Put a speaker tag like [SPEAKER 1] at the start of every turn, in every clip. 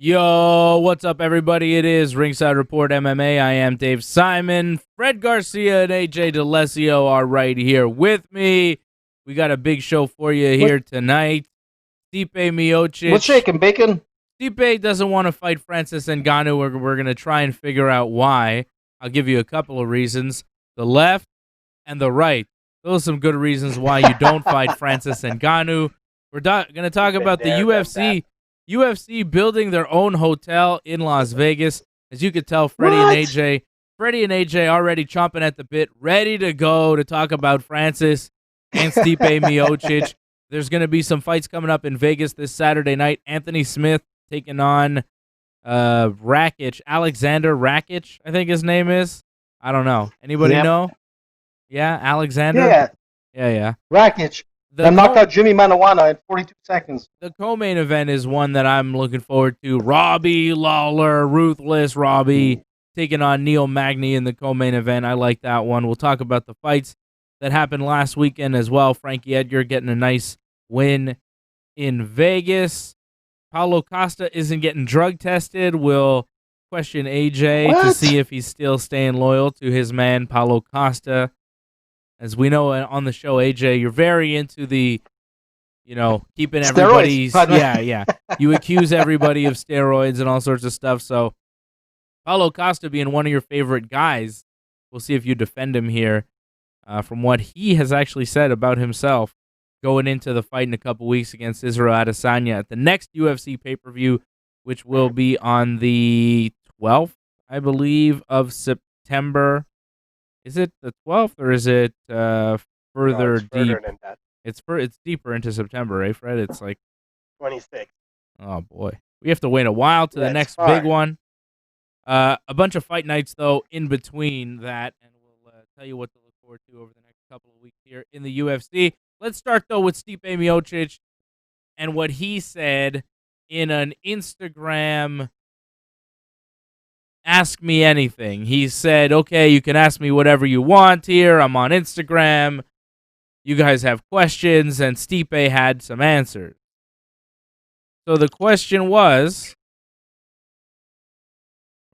[SPEAKER 1] Yo, what's up, everybody? It is Ringside Report MMA. I am Dave Simon. Fred Garcia and AJ DeLesio are right here with me. We got a big show for you here tonight. Stipe Miocic.
[SPEAKER 2] What's shaking, bacon?
[SPEAKER 1] Stipe doesn't want to fight Francis Ngannou. We're going to try and figure out why. I'll give you a couple of reasons. The left and the right. Those are some good reasons why you don't fight Francis Ngannou. We're going to talk about the UFC building their own hotel in Las Vegas. As you could tell, Freddie and AJ already chomping at the bit, ready to go to talk about Francis and Stipe Miocic. There's going to be some fights coming up in Vegas this Saturday night. Anthony Smith taking on Rakic, Alexander Rakic, I think his name is. I don't know. Anybody know? Yeah, Alexander? Yeah.
[SPEAKER 2] Rakic. Knocked out Jimmy Manawana in 42 seconds.
[SPEAKER 1] The co-main event is one that I'm looking forward to. Robbie Lawler, Ruthless Robbie, taking on Neil Magny in the co-main event. I like that one. We'll talk about the fights that happened last weekend as well. Frankie Edgar getting a nice win in Vegas. Paulo Costa isn't getting drug tested. We'll question AJ to see if he's still staying loyal to his man, Paulo Costa. As we know on the show, AJ, you're very into the, keeping everybody's...
[SPEAKER 2] Steroids.
[SPEAKER 1] Yeah. You accuse everybody of steroids and all sorts of stuff. So Paulo Costa being one of your favorite guys, we'll see if you defend him here from what he has actually said about himself going into the fight in a couple weeks against Israel Adesanya at the next UFC pay-per-view, which will be on the 12th, I believe, of September. Is it the 12th or is it further deep?
[SPEAKER 3] Than that.
[SPEAKER 1] It's deeper into September, right, Fred? It's like
[SPEAKER 3] 26.
[SPEAKER 1] Oh boy, we have to wait a while to the next big one. A bunch of fight nights though in between that, and we'll tell you what to look forward to over the next couple of weeks here in the UFC. Let's start though with Stipe Miocic and what he said in an Instagram Ask Me Anything. He said, okay, you can ask me whatever you want here. I'm on Instagram. You guys have questions, and Stipe had some answers. So the question was,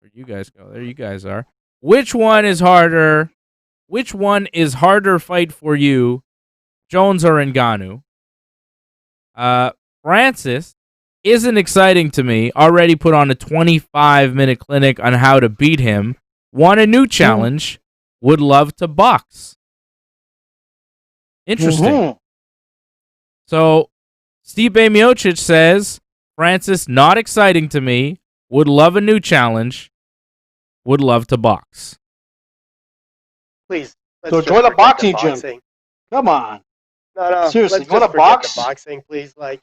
[SPEAKER 1] where'd you guys go? There you guys are. Which one is harder fight for you, Jones or Ngannou? Francis isn't exciting to me. Already put on a 25-minute clinic on how to beat him. Want a new challenge. Would love to box. Interesting. So, Stipe Miocic says, Francis, not exciting to me. Would love a new challenge. Would love to box.
[SPEAKER 3] Please.
[SPEAKER 2] So join a boxing gym. Come on.
[SPEAKER 3] No.
[SPEAKER 2] Seriously,
[SPEAKER 3] let's
[SPEAKER 2] you want to box?
[SPEAKER 3] The boxing, please. Like,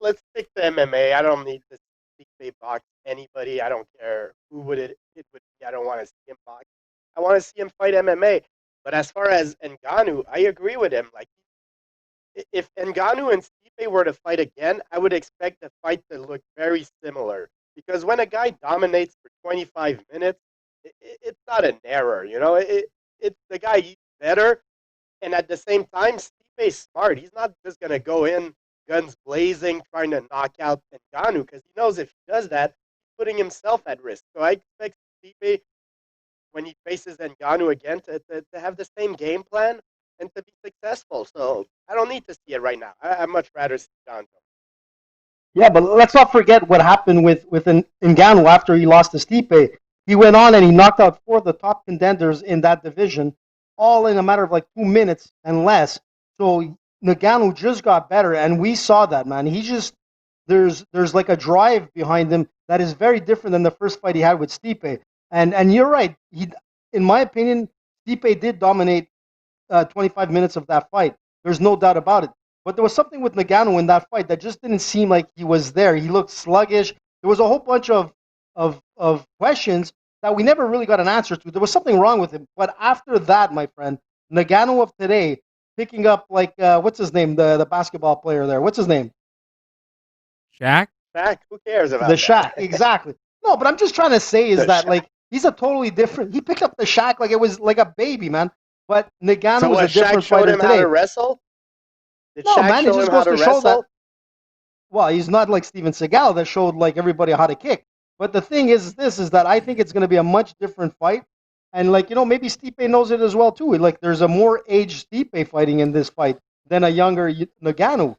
[SPEAKER 3] let's stick to MMA. I don't need to Stipe box anybody. I don't care who it would be. I don't want to see him box. I want to see him fight MMA. But as far as Ngannou, I agree with him. Like, if Ngannou and Stipe were to fight again, I would expect the fight to look very similar. Because when a guy dominates for 25 minutes, it's not an error. It's the guy he's better. And at the same time, Stipe's smart. He's not just going to go in guns blazing, trying to knock out Ngannou, because he knows if he does that, he's putting himself at risk. So I expect Stipe, when he faces Ngannou again, to have the same game plan and to be successful. So I don't need to see it right now. I'd much rather see Ngannou.
[SPEAKER 2] Yeah, but let's not forget what happened with Ngannou after he lost to Stipe. He went on and he knocked out 4 of the top contenders in that division, all in a matter of like 2 minutes and less. So Ngannou just got better, and we saw that, man. He just there's like a drive behind him that is very different than the first fight he had with Stipe. And you're right. In my opinion, Stipe did dominate 25 minutes of that fight. There's no doubt about it. But there was something with Ngannou in that fight that just didn't seem like he was there. He looked sluggish. There was a whole bunch of questions that we never really got an answer to. There was something wrong with him. But after that, my friend, Ngannou of today, picking up like, what's his name, the basketball player there. What's his name?
[SPEAKER 1] Shaq?
[SPEAKER 3] Shaq? Who cares about
[SPEAKER 2] the
[SPEAKER 3] that?
[SPEAKER 2] Shaq, exactly. No, but I'm just trying to say is that, like, he's a totally different, he picked up the Shaq like it was like a baby, man. But Ngannou was a different
[SPEAKER 3] Shaq showed
[SPEAKER 2] fighter
[SPEAKER 3] him
[SPEAKER 2] today.
[SPEAKER 3] how to wrestle? Did
[SPEAKER 2] No,
[SPEAKER 3] Shaq
[SPEAKER 2] man, it
[SPEAKER 3] show
[SPEAKER 2] just
[SPEAKER 3] him how
[SPEAKER 2] goes
[SPEAKER 3] to
[SPEAKER 2] to show
[SPEAKER 3] wrestle?
[SPEAKER 2] that. well, he's not like Steven Seagal that showed like everybody how to kick. But the thing is that I think it's going to be a much different fight. And like, maybe Stipe knows it as well too. Like there's a more aged Stipe fighting in this fight than a younger Ngannou.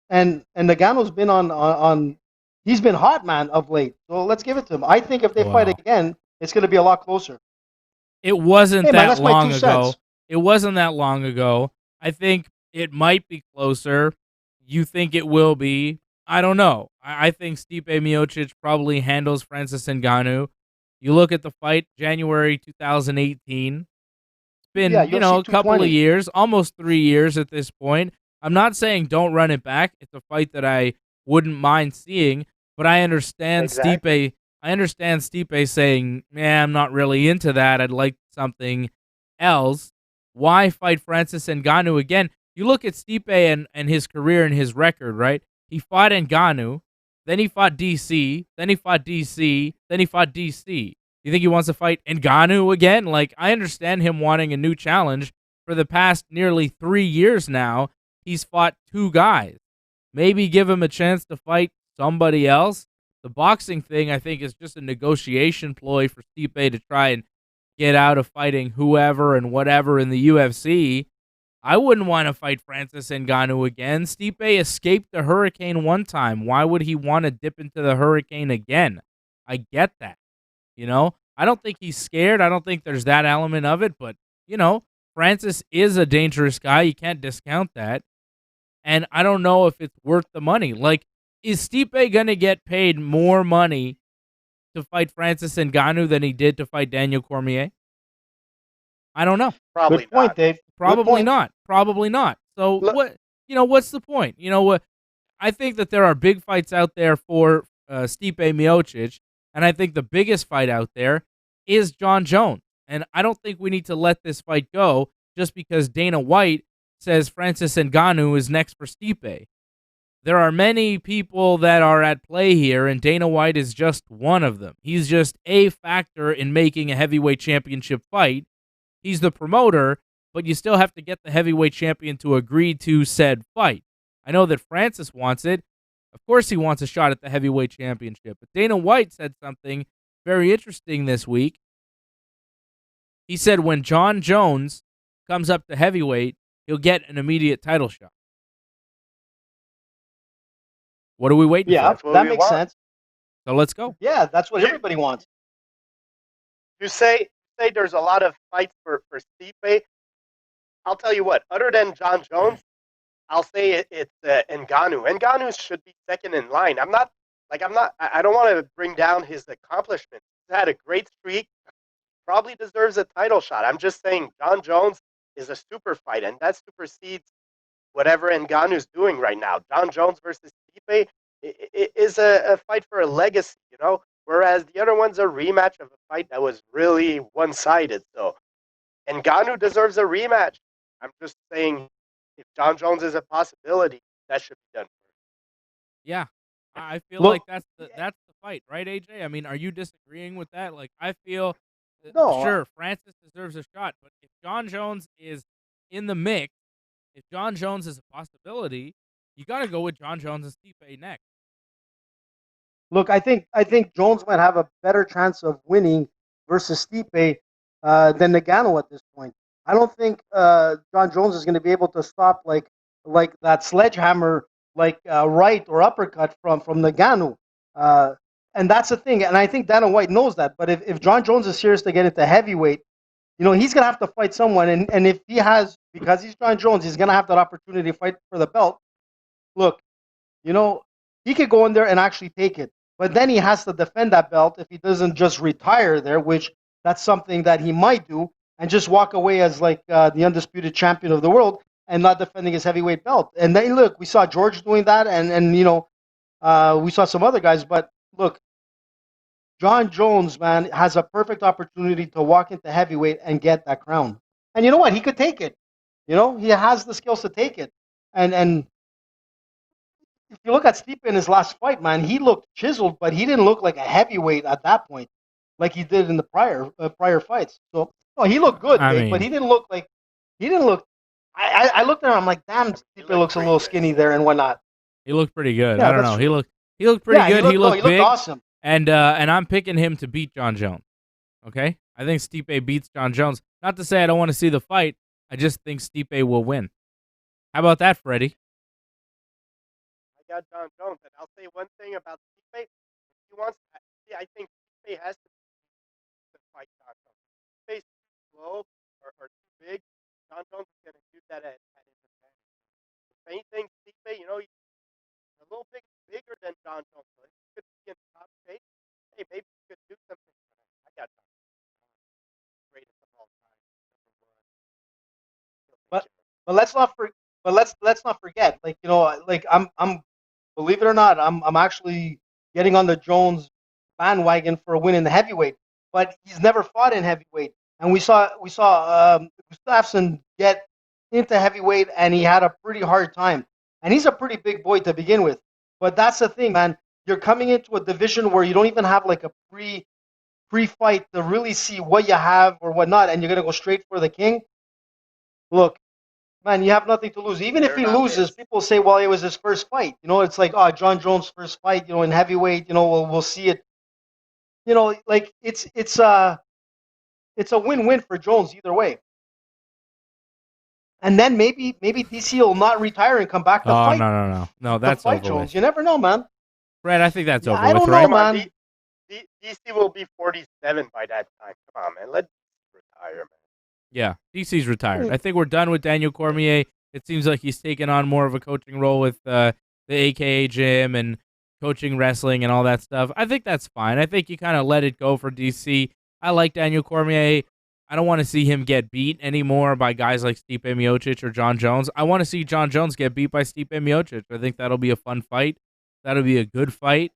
[SPEAKER 2] And Nagano's been on he's been hot, man, of late. So let's give it to him. I think if they fight
[SPEAKER 1] Wow.
[SPEAKER 2] again, it's going to be a lot closer.
[SPEAKER 1] It wasn't
[SPEAKER 2] Hey, man,
[SPEAKER 1] that
[SPEAKER 2] that's my
[SPEAKER 1] long
[SPEAKER 2] 2
[SPEAKER 1] ago.
[SPEAKER 2] cents.
[SPEAKER 1] It wasn't that long ago. I think it might be closer. You think it will be? I don't know. I think Stipe Miocic probably handles Francis Ngannou. You look at the fight, January 2018. It's
[SPEAKER 2] Yeah,
[SPEAKER 1] been,
[SPEAKER 2] UFC
[SPEAKER 1] a couple of
[SPEAKER 2] 220.
[SPEAKER 1] years, almost 3 years at this point. I'm not saying don't run it back. It's a fight that I wouldn't mind seeing, but I understand
[SPEAKER 3] Exactly.
[SPEAKER 1] Stipe. I understand Stipe saying, "Man, I'm not really into that. I'd like something else." Why fight Francis Ngannou again? You look at Stipe and his career and his record, right? He fought Ngannou, then he fought DC, then he fought DC, then he fought DC. You think he wants to fight Ngannou again? Like, I understand him wanting a new challenge. For the past nearly 3 years now, he's fought two guys. Maybe give him a chance to fight somebody else. The boxing thing, I think, is just a negotiation ploy for Stipe to try and get out of fighting whoever and whatever in the UFC. I wouldn't want to fight Francis Ngannou again. Stipe escaped the hurricane one time. Why would he want to dip into the hurricane again? I get that. I don't think he's scared. I don't think there's that element of it, but, Francis is a dangerous guy. You can't discount that. And I don't know if it's worth the money. Like, is Stipe going to get paid more money to fight Francis Ngannou than he did to fight Daniel Cormier? I don't know.
[SPEAKER 3] Probably
[SPEAKER 2] Good point,
[SPEAKER 3] not.
[SPEAKER 2] Dave. Good
[SPEAKER 1] Probably
[SPEAKER 2] point.
[SPEAKER 1] not. Probably not. So
[SPEAKER 3] Look,
[SPEAKER 1] what's the point? What? I think that there are big fights out there for Stipe Miocic, and I think the biggest fight out there is John Jones. And I don't think we need to let this fight go just because Dana White says Francis Ngannou is next for Stipe. There are many people that are at play here, and Dana White is just one of them. He's just a factor in making a heavyweight championship fight. He's the promoter, but you still have to get the heavyweight champion to agree to said fight. I know that Francis wants it. Of course he wants a shot at the heavyweight championship. But Dana White said something very interesting this week. He said when John Jones comes up to heavyweight, he'll get an immediate title shot. What are we waiting
[SPEAKER 2] Yeah,
[SPEAKER 1] for?
[SPEAKER 3] that's what
[SPEAKER 2] that
[SPEAKER 3] we
[SPEAKER 2] makes
[SPEAKER 3] want.
[SPEAKER 2] sense.
[SPEAKER 1] So let's go.
[SPEAKER 2] Yeah, that's what
[SPEAKER 3] You-
[SPEAKER 2] everybody wants.
[SPEAKER 3] You say there's a lot of fights for Stipe. I'll tell you what. Other than John Jones, I'll say it's Ngannou. Ngannou should be second in line. I don't want to bring down his accomplishments. He's had a great streak. Probably deserves a title shot. I'm just saying John Jones is a super fight, and that supersedes whatever Ngannou's doing right now. John Jones versus Stipe is a fight for a legacy, whereas the other one's a rematch of a fight that was really one-sided. So Ngannou deserves a rematch. I'm just saying if John Jones is a possibility, that should be done first.
[SPEAKER 1] Yeah. I feel
[SPEAKER 2] Look,
[SPEAKER 1] like that's the fight, right, AJ? I mean, are you disagreeing with that? Like, I feel
[SPEAKER 2] no,
[SPEAKER 1] sure Francis deserves a shot, but if John Jones is in the mix, if John Jones is a possibility, you got to go with John Jones and Stipe next.
[SPEAKER 2] look, I think Jones might have a better chance of winning versus Stipe than Ngannou at this point. I don't think John Jones is going to be able to stop like that sledgehammer right or uppercut from Ngannou. Uh, and that's the thing. And I think Dana White knows that. But if John Jones is serious to get into heavyweight, he's going to have to fight someone. And if he has, because he's John Jones, he's going to have that opportunity to fight for the belt. Look, you know, he could go in there and actually take it. But then he has to defend that belt if he doesn't just retire there, which that's something that he might do, and just walk away as the undisputed champion of the world and not defending his heavyweight belt. And then look, we saw George doing that, and we saw some other guys. But look, John Jones, man, has a perfect opportunity to walk into heavyweight and get that crown. And you know what? He could take it. He has the skills to take it. And if you look at Stipe in his last fight, man, he looked chiseled, but he didn't look like a heavyweight at that point, like he did in the prior fights. So, no, he looked good,
[SPEAKER 1] I
[SPEAKER 2] Dave, but
[SPEAKER 1] mean,
[SPEAKER 2] he didn't look. I looked at him, I'm like, damn,
[SPEAKER 3] He
[SPEAKER 2] Stipe
[SPEAKER 3] looked
[SPEAKER 2] looks a little
[SPEAKER 3] great,
[SPEAKER 2] skinny there and whatnot.
[SPEAKER 1] He looked pretty good.
[SPEAKER 2] Yeah,
[SPEAKER 1] I don't
[SPEAKER 2] that's
[SPEAKER 1] know.
[SPEAKER 2] true.
[SPEAKER 1] He looked pretty
[SPEAKER 2] Yeah,
[SPEAKER 1] good. He looked
[SPEAKER 2] he looked
[SPEAKER 1] big,
[SPEAKER 2] awesome.
[SPEAKER 1] and I'm picking him to beat John Jones. Okay, I think Stipe beats John Jones. Not to say I don't want to see the fight. I just think Stipe will win. How about that, Freddie?
[SPEAKER 3] I got John Jones, and I'll say one thing about Stipe. He wants. See, I think Stipe has to fight John Jones. Stipe's too slow or too big. John Jones is going to do that at his advantage. If anything, Stipe, he's a little bit bigger than John Jones. So if he could be in top shape, hey, maybe he could do something. I got John Jones, greatest of all time, number one.
[SPEAKER 2] But but let's not for, but let's not forget, like like I'm believe it or not, I'm actually getting on the Jones bandwagon for a win in the heavyweight. But he's never fought in heavyweight, and we saw Gustafsson get into heavyweight, and he had a pretty hard time. And he's a pretty big boy to begin with. But that's the thing, man. You're coming into a division where you don't even have like a pre fight to really see what you have or what not, and you're gonna go straight for the king. Look, man, you have nothing to lose. Even if
[SPEAKER 3] There
[SPEAKER 2] he
[SPEAKER 3] not
[SPEAKER 2] loses,
[SPEAKER 3] is.
[SPEAKER 2] people say, well, it was his first fight. It's like, oh, John Jones' first fight, in heavyweight, we'll see it. Like it's a win-win for Jones either way. And then maybe DC will not retire and come back to
[SPEAKER 1] Oh
[SPEAKER 2] fight
[SPEAKER 1] no,
[SPEAKER 2] to
[SPEAKER 1] that's
[SPEAKER 2] fight
[SPEAKER 1] over
[SPEAKER 2] Jones.
[SPEAKER 1] with.
[SPEAKER 2] You never know, man.
[SPEAKER 1] Fred, I think that's
[SPEAKER 2] Yeah,
[SPEAKER 1] over
[SPEAKER 2] I
[SPEAKER 1] with,
[SPEAKER 2] don't
[SPEAKER 1] right?
[SPEAKER 2] know,
[SPEAKER 3] Come on,
[SPEAKER 2] man.
[SPEAKER 3] DC will be 47 by that time. Come on, man. Let retire, man.
[SPEAKER 1] Yeah, DC's retired. I think we're done with Daniel Cormier. It seems like he's taken on more of a coaching role with the AKA gym and coaching wrestling and all that stuff. I think that's fine. I think you kind of let it go for DC. I like Daniel Cormier. I don't want to see him get beat anymore by guys like Stipe Miocic or John Jones. I want to see John Jones get beat by Stipe Miocic. I think that'll be a fun fight. That'll be a good fight.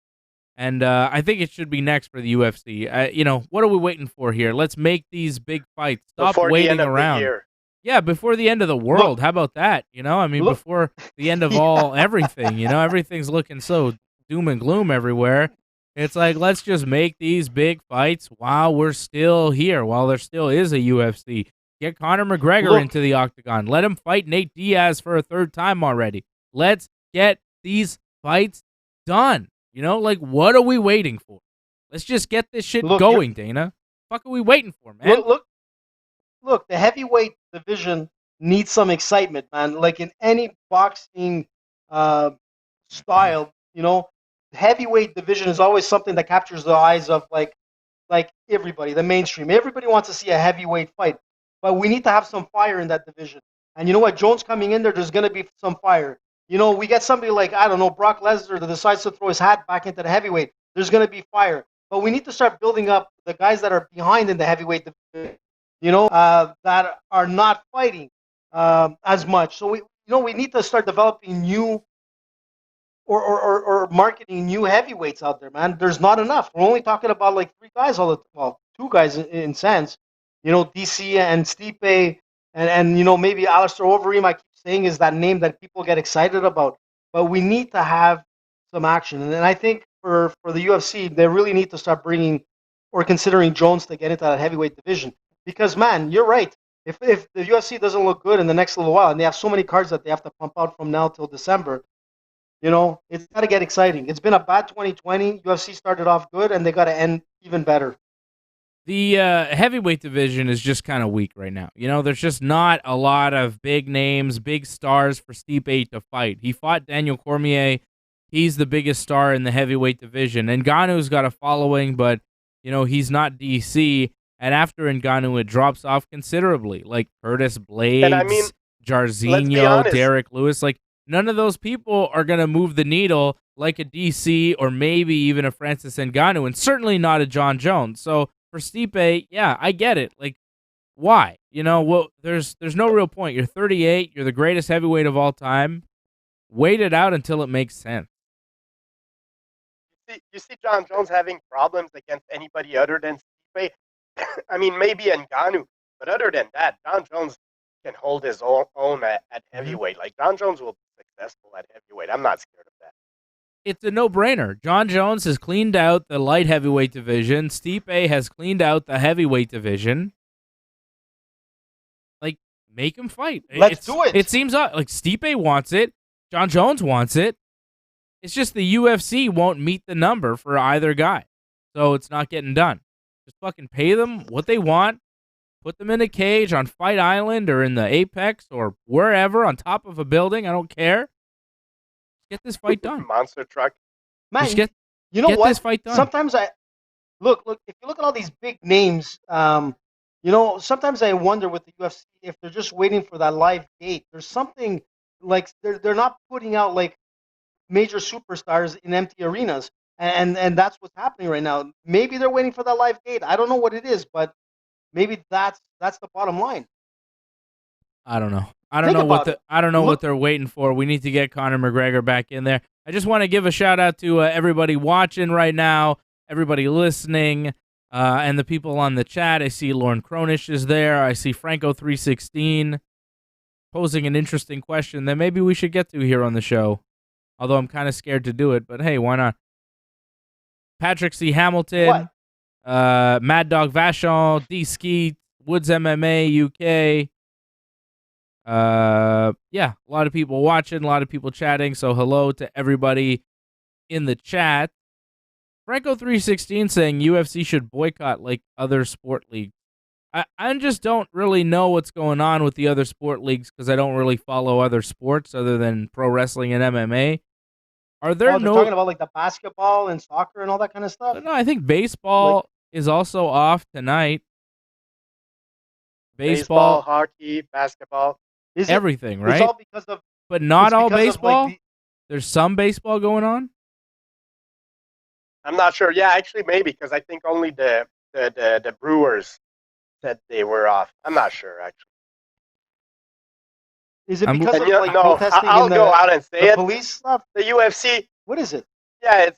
[SPEAKER 1] And I think it should be next for the UFC. What are we waiting for here? Let's make these big fights. Stop
[SPEAKER 3] Before the
[SPEAKER 1] waiting
[SPEAKER 3] end of
[SPEAKER 1] around.
[SPEAKER 3] the year.
[SPEAKER 1] Yeah, before the end of the world. How about that? I mean,
[SPEAKER 2] Look-
[SPEAKER 1] before the end of all everything. Everything's looking so doom and gloom everywhere. It's like, let's just make these big fights while we're still here, while there still is a UFC. Get Conor McGregor
[SPEAKER 2] Look.
[SPEAKER 1] into the octagon. Let him fight Nate Diaz for a third time already. Let's get these fights done. Like, what are we waiting for? Let's just get this shit
[SPEAKER 2] Look,
[SPEAKER 1] going, Dana. Fuck are we waiting for, man?
[SPEAKER 2] Look, the heavyweight division needs some excitement, man. Like in any boxing uh, style, heavyweight division is always something that captures the eyes of like everybody, the mainstream. Everybody wants to see a heavyweight fight, but we need to have some fire in that division. And you know what? Jones coming in there, there's going to be some fire. We get somebody like, I don't know, Brock Lesnar that decides to throw his hat back into the heavyweight. There's going to be fire. But we need to start building up the guys that are behind in the heavyweight division, that are not fighting as much. So we need to start developing new or marketing new heavyweights out there, man. There's not enough. We're only talking about like three guys two guys in sense. DC and Stipe and maybe Alistair Overeem. I keep saying is that name that people get excited about, but we need to have some action. And then I think for the UFC, they really need to start bringing or considering Jones to get into that heavyweight division. Because man, you're right. If the UFC doesn't look good in the next little while, and they have so many cards that they have to pump out from now till December, it's got to get exciting. It's been a bad 2020. UFC started off good, and they got to end even better.
[SPEAKER 1] The heavyweight division is just kind of weak right now. There's just not a lot of big names, big stars for Stipe to fight. He fought Daniel Cormier. He's the biggest star in the heavyweight division. Ngannou's got a following, but, he's not DC. And after Ngannou, it drops off considerably. Like Curtis Blades,
[SPEAKER 3] And I mean, let's be
[SPEAKER 1] Jairzinho,
[SPEAKER 3] honest.
[SPEAKER 1] Derek Lewis. Like, none of those people are going to move the needle like a DC or maybe even a Francis Ngannou, and certainly not a John Jones. So for Stipe, yeah, I get it. Like, why? There's no real point. You're 38. You're the greatest heavyweight of all time. Wait it out until it makes sense.
[SPEAKER 3] You see John Jones having problems against anybody other than Stipe. I mean, maybe Ngannou, but other than that, John Jones can hold his own at heavyweight. Like, John Jones will be successful at heavyweight. I'm not scared of that.
[SPEAKER 1] It's a no-brainer. John Jones has cleaned out the light heavyweight division. Stipe has cleaned out the heavyweight division. Like, make him fight.
[SPEAKER 2] Let's do it.
[SPEAKER 1] It seems like Stipe wants it. John Jones wants it. It's just the UFC won't meet the number for either guy, so it's not getting done. Just fucking pay them what they want, put them in a cage on Fight Island or in the Apex or wherever on top of a building. I don't care. Get this fight done.
[SPEAKER 3] Monster truck.
[SPEAKER 2] Man,
[SPEAKER 1] Just get
[SPEAKER 2] what?
[SPEAKER 1] this fight done.
[SPEAKER 2] Sometimes I look. If you look at all these big names, sometimes I wonder with the UFC if they're just waiting for that live gate. There's something like they're not putting out like major superstars in empty arenas, and that's what's happening right now. Maybe they're waiting for that live gate. I don't know what it is, but maybe that's the bottom line.
[SPEAKER 1] I don't know. I don't know what they're waiting for. We need to get Conor McGregor back in there. I just want to give a shout out to everybody watching right now, everybody listening, and the people on the chat. I see Lauren Cronish is there. I see Franco316 posing an interesting question that maybe we should get to here on the show. Although I'm kind of scared to do it, but hey, why not? Patrick C. Hamilton, Mad Dog Vachon, D. Skeet, Woods MMA UK. Yeah, a lot of people watching, a lot of people chatting. So hello to everybody in the chat. Franco316 saying UFC should boycott like other sport leagues. I just don't really know what's going on with the other sport leagues because I don't really follow other sports other than pro wrestling and MMA. Are there
[SPEAKER 2] they're talking about like the basketball and soccer and all that kind of stuff?
[SPEAKER 1] No, I think baseball is also off tonight. Baseball,
[SPEAKER 3] hockey, basketball.
[SPEAKER 1] Everything, right?
[SPEAKER 2] It's all because of,
[SPEAKER 1] but not all baseball?
[SPEAKER 2] Like
[SPEAKER 1] there's some baseball going on?
[SPEAKER 3] I'm not sure. Yeah, actually, maybe, because I think only the Brewers said they were off. I'm not sure, actually.
[SPEAKER 2] Is it because of
[SPEAKER 3] protesting I'll go out and say
[SPEAKER 2] the
[SPEAKER 3] it.
[SPEAKER 2] Police stuff?
[SPEAKER 3] The UFC.
[SPEAKER 2] What is it?
[SPEAKER 3] Yeah,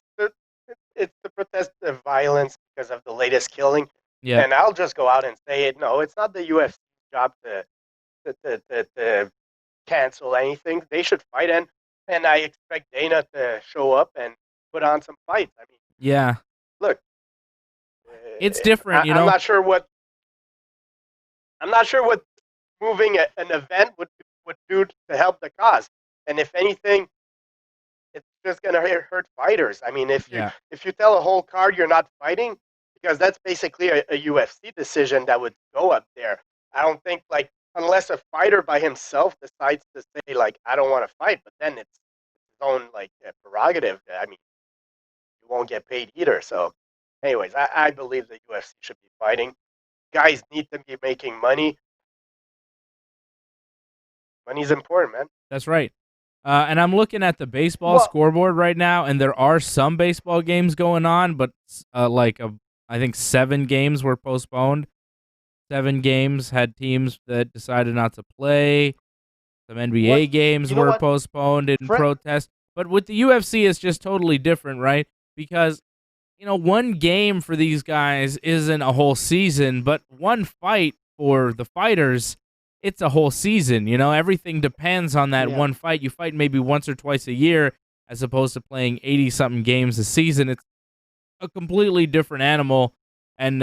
[SPEAKER 3] it's to protest the violence because of the latest killing.
[SPEAKER 1] Yeah.
[SPEAKER 3] And I'll just go out and say it. No, it's not the UFC's job to cancel anything. They should fight, and I expect Dana to show up and put on some fights. I mean,
[SPEAKER 1] yeah.
[SPEAKER 3] Look,
[SPEAKER 1] it's different.
[SPEAKER 3] I'm not sure what moving an event would do to help the cause. And if anything, it's just going to hurt fighters. I mean, if you tell a whole card you're not fighting, because that's basically a UFC decision that would go up there. I don't think, like, unless a fighter by himself decides to say, like, I don't want to fight, but then it's his own, like, prerogative. I mean, you won't get paid either. So, anyways, I believe the UFC should be fighting. Guys need to be making money. Money's important, man.
[SPEAKER 1] That's right. And I'm looking at the baseball scoreboard right now, and there are some baseball games going on, but I think 7 games were postponed. 7 games had teams that decided not to play. Some NBA games were postponed in protest. But with the UFC, it's just totally different, right? Because, one game for these guys isn't a whole season, but one fight for the fighters, it's a whole season. Everything depends on that one fight. You fight maybe once or twice a year as opposed to playing 80-something games a season. It's a completely different animal. And,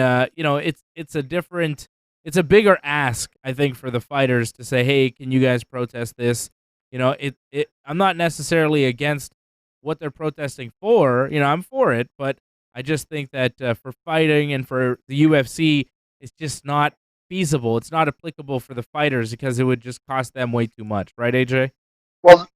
[SPEAKER 1] it's a bigger ask, I think, for the fighters to say, hey, can you guys protest this? I'm not necessarily against what they're protesting for. I'm for it, but I just think that for fighting and for the UFC, it's just not feasible. It's not applicable for the fighters because it would just cost them way too much. Right, AJ?
[SPEAKER 2] Well,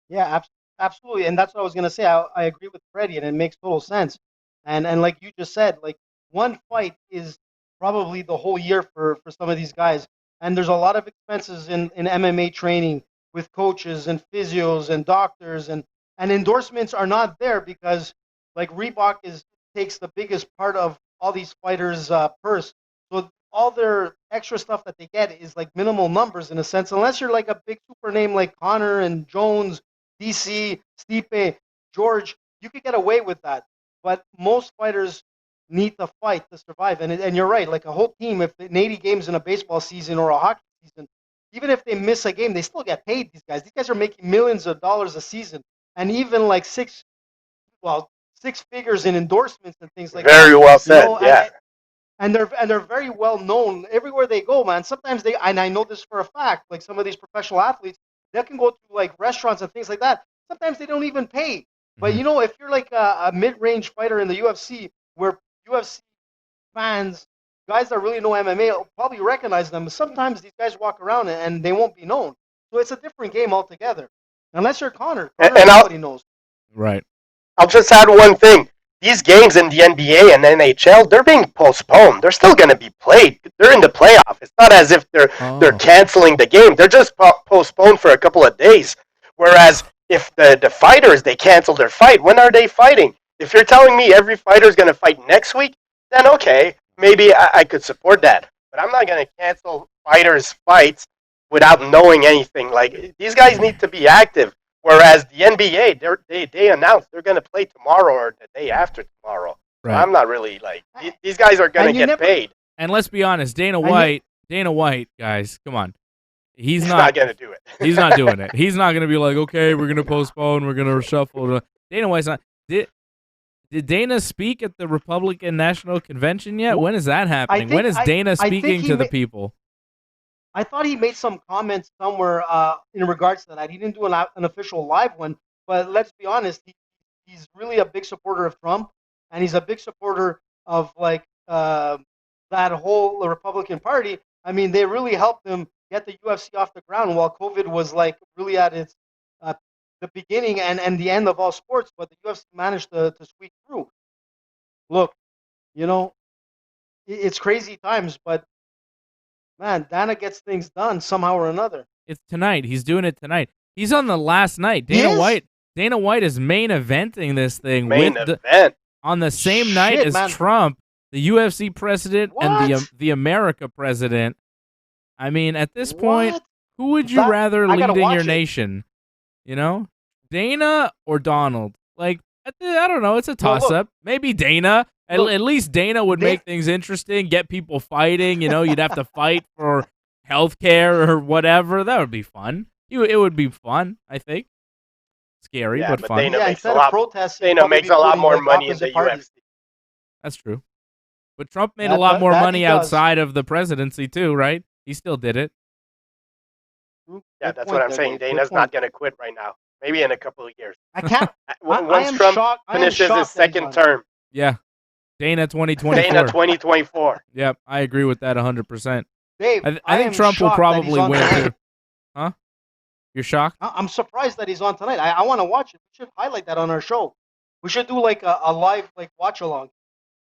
[SPEAKER 2] yeah, absolutely. And that's what I was going to say. I agree with Freddie, and it makes total sense. And like you just said, like, one fight is probably the whole year for some of these guys. And there's a lot of expenses in MMA training with coaches and physios and doctors, and endorsements are not there because, like, Reebok takes the biggest part of all these fighters' purse. So all their extra stuff that they get is like minimal numbers in a sense, unless you're like a big super name like Conor and Jones, DC, Stipe, George, you could get away with that. But most fighters need to fight to survive. And you're right, like a whole team, if in 80 games in a baseball season or a hockey season, even if they miss a game, they still get paid, these guys. These guys are making millions of dollars a season. And even like six figures in endorsements and things like that.
[SPEAKER 3] Very well said, yeah.
[SPEAKER 2] And they're very well known everywhere they go, man. Sometimes and I know this for a fact, like some of these professional athletes, they can go to like restaurants and things like that. Sometimes they don't even pay But you know, if you're like a mid-range fighter in the UFC, where UFC fans, guys that really know MMA, will probably recognize them. Sometimes these guys walk around and they won't be known. So it's a different game altogether. Unless you're Connor. Connor,
[SPEAKER 3] And
[SPEAKER 2] everybody knows.
[SPEAKER 1] Right.
[SPEAKER 3] I'll just add one thing. These games in the NBA and NHL, they're being postponed. They're still going to be played. They're in the playoff. It's not as if they're canceling the game. They're just postponed for a couple of days. Whereas if the fighters, they cancel their fight, when are they fighting? If you're telling me every fighter is going to fight next week, then okay, maybe I could support that. But I'm not going to cancel fighters' fights without knowing anything. Like, these guys need to be active. Whereas the NBA, they announced they're going to play tomorrow or the day after tomorrow.
[SPEAKER 1] Right.
[SPEAKER 3] So I'm not really like, these guys are going to get paid.
[SPEAKER 1] And let's be honest, Dana White, guys, come on. He's
[SPEAKER 3] not going to do it.
[SPEAKER 1] He's not doing it. He's not going to be like, okay, we're going to postpone, we're going to reshuffle. Dana White's not. Did Dana speak at the Republican National Convention yet? When is that happening? When is Dana speaking to the people?
[SPEAKER 2] I thought he made some comments somewhere in regards to that. He didn't do an official live one, but let's be honest, he's really a big supporter of Trump, and he's a big supporter of like that whole Republican Party. I mean, they really helped him get the UFC off the ground while COVID was like really at its the beginning and the end of all sports, but the UFC managed to squeak through. Look, you know, it's crazy times, but man, Dana gets things done somehow or another.
[SPEAKER 1] It's tonight. He's doing it tonight. He's on the last night. Dana White is main eventing this thing on the same night as Trump, the UFC president and the America president. I mean, at this point, who would you rather lead in your nation? You know, Dana or Donald? Like, I don't know. It's a toss-up. Maybe Dana. At least Dana would make things interesting, get people fighting. You know, you'd have to fight for healthcare or whatever. That would be fun. It would be fun, I think. Scary, but fun.
[SPEAKER 3] Dana makes a lot more money in the UFC.
[SPEAKER 1] That's true. But Trump made a lot more money outside of the presidency, too, right? He still did it.
[SPEAKER 3] Yeah, that's what I'm saying. Dana's not going to quit right now. Maybe in a couple of years.
[SPEAKER 2] I can't.
[SPEAKER 3] Once Trump finishes his second term.
[SPEAKER 1] Yeah. Dana 2024.
[SPEAKER 3] Dana 2024.
[SPEAKER 1] Yep, I agree with that 100%.
[SPEAKER 2] Dave,
[SPEAKER 1] I think Trump will probably win too. Huh? You're shocked?
[SPEAKER 2] I'm surprised that he's on tonight. I want to watch it. We should highlight that on our show. We should do like a live watch along.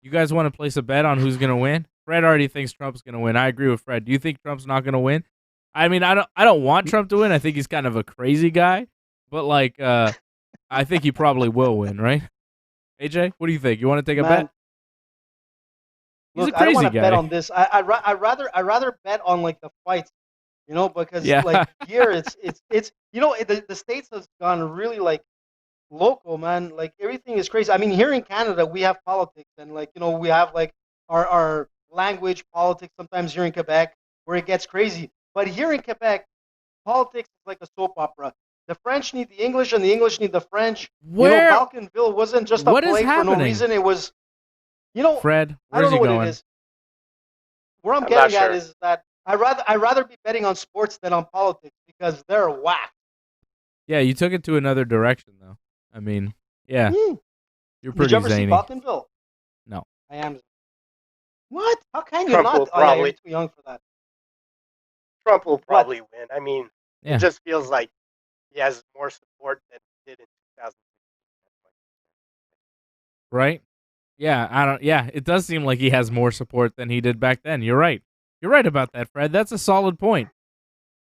[SPEAKER 1] You guys want to place a bet on who's going to win? Fred already thinks Trump's going to win. I agree with Fred. Do you think Trump's not going to win? I mean, I don't want Trump to win. I think he's kind of a crazy guy, but I think he probably will win, right? AJ, what do you think? You want to take a bet? He's a crazy
[SPEAKER 2] I don't want to
[SPEAKER 1] guy.
[SPEAKER 2] bet on this. I rather bet on like the fights, you know, because like here it's you know the States has gone really like local, man. Like everything is crazy. I mean, here in Canada we have politics and like you know we have like our language politics sometimes here in Quebec where it gets crazy. But here in Quebec, politics is like a soap opera. The French need the English and the English need the French. You know, Balkanville wasn't just a play for no reason. It was. You know,
[SPEAKER 1] Fred,
[SPEAKER 2] I don't know what
[SPEAKER 1] going?
[SPEAKER 2] it is. Where I'm getting at is that I'd rather be betting on sports than on politics because they're whack.
[SPEAKER 1] Yeah, you took it to another direction, though. I mean, yeah, you're pretty
[SPEAKER 2] Did you ever
[SPEAKER 1] zany.
[SPEAKER 2] see Balkanville?
[SPEAKER 1] No.
[SPEAKER 2] I am. What? How can you
[SPEAKER 3] Trump
[SPEAKER 2] not?
[SPEAKER 3] Oh, yeah,
[SPEAKER 2] you're too young for that.
[SPEAKER 3] Trump will probably win. I mean, it just feels like he has more support than he did in 2016.
[SPEAKER 1] Right? Yeah, it does seem like he has more support than he did back then. You're right. You're right about that, Fred. That's a solid point.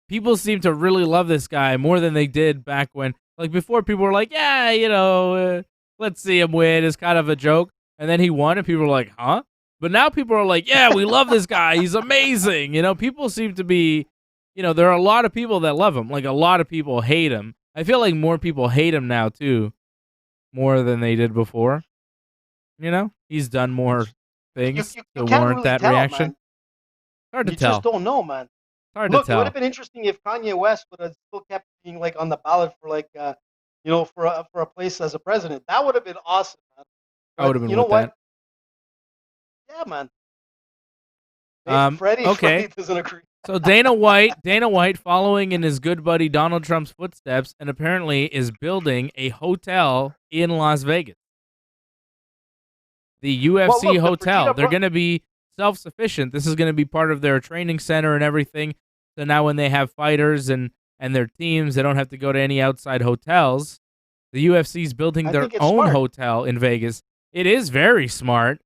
[SPEAKER 1] People seem to really love this guy more than they did back when, like before people were like, yeah, you know, let's see him win. It's kind of a joke. And then he won and people were like, huh? But now people are like, yeah, we love this guy. He's amazing. You know, people seem to be, you know, there are a lot of people that love him. Like a lot of people hate him. I feel like more people hate him now too, more than they did before. You know, he's done more things to warrant
[SPEAKER 2] really
[SPEAKER 1] that
[SPEAKER 2] tell,
[SPEAKER 1] reaction.
[SPEAKER 2] Man.
[SPEAKER 1] Hard to
[SPEAKER 2] you
[SPEAKER 1] tell.
[SPEAKER 2] You just don't know, man.
[SPEAKER 1] Hard
[SPEAKER 2] Look,
[SPEAKER 1] to tell.
[SPEAKER 2] It would have been interesting if Kanye West would have still kept being like on the ballot for like, you know, for a place as a president. That would have been awesome, man. But
[SPEAKER 1] I would have been.
[SPEAKER 2] You know
[SPEAKER 1] what?
[SPEAKER 2] Yeah, man. Freddie doesn't agree.
[SPEAKER 1] So Dana White, following in his good buddy Donald Trump's footsteps, and apparently is building a hotel in Las Vegas. The UFC
[SPEAKER 2] look, the
[SPEAKER 1] hotel.
[SPEAKER 2] Fertitta
[SPEAKER 1] They're going to be self-sufficient. This is going to be part of their training center and everything. So now when they have fighters and their teams, they don't have to go to any outside hotels. The UFC's building
[SPEAKER 2] I
[SPEAKER 1] their
[SPEAKER 2] think it's
[SPEAKER 1] own
[SPEAKER 2] smart.
[SPEAKER 1] hotel in Vegas. It is very smart.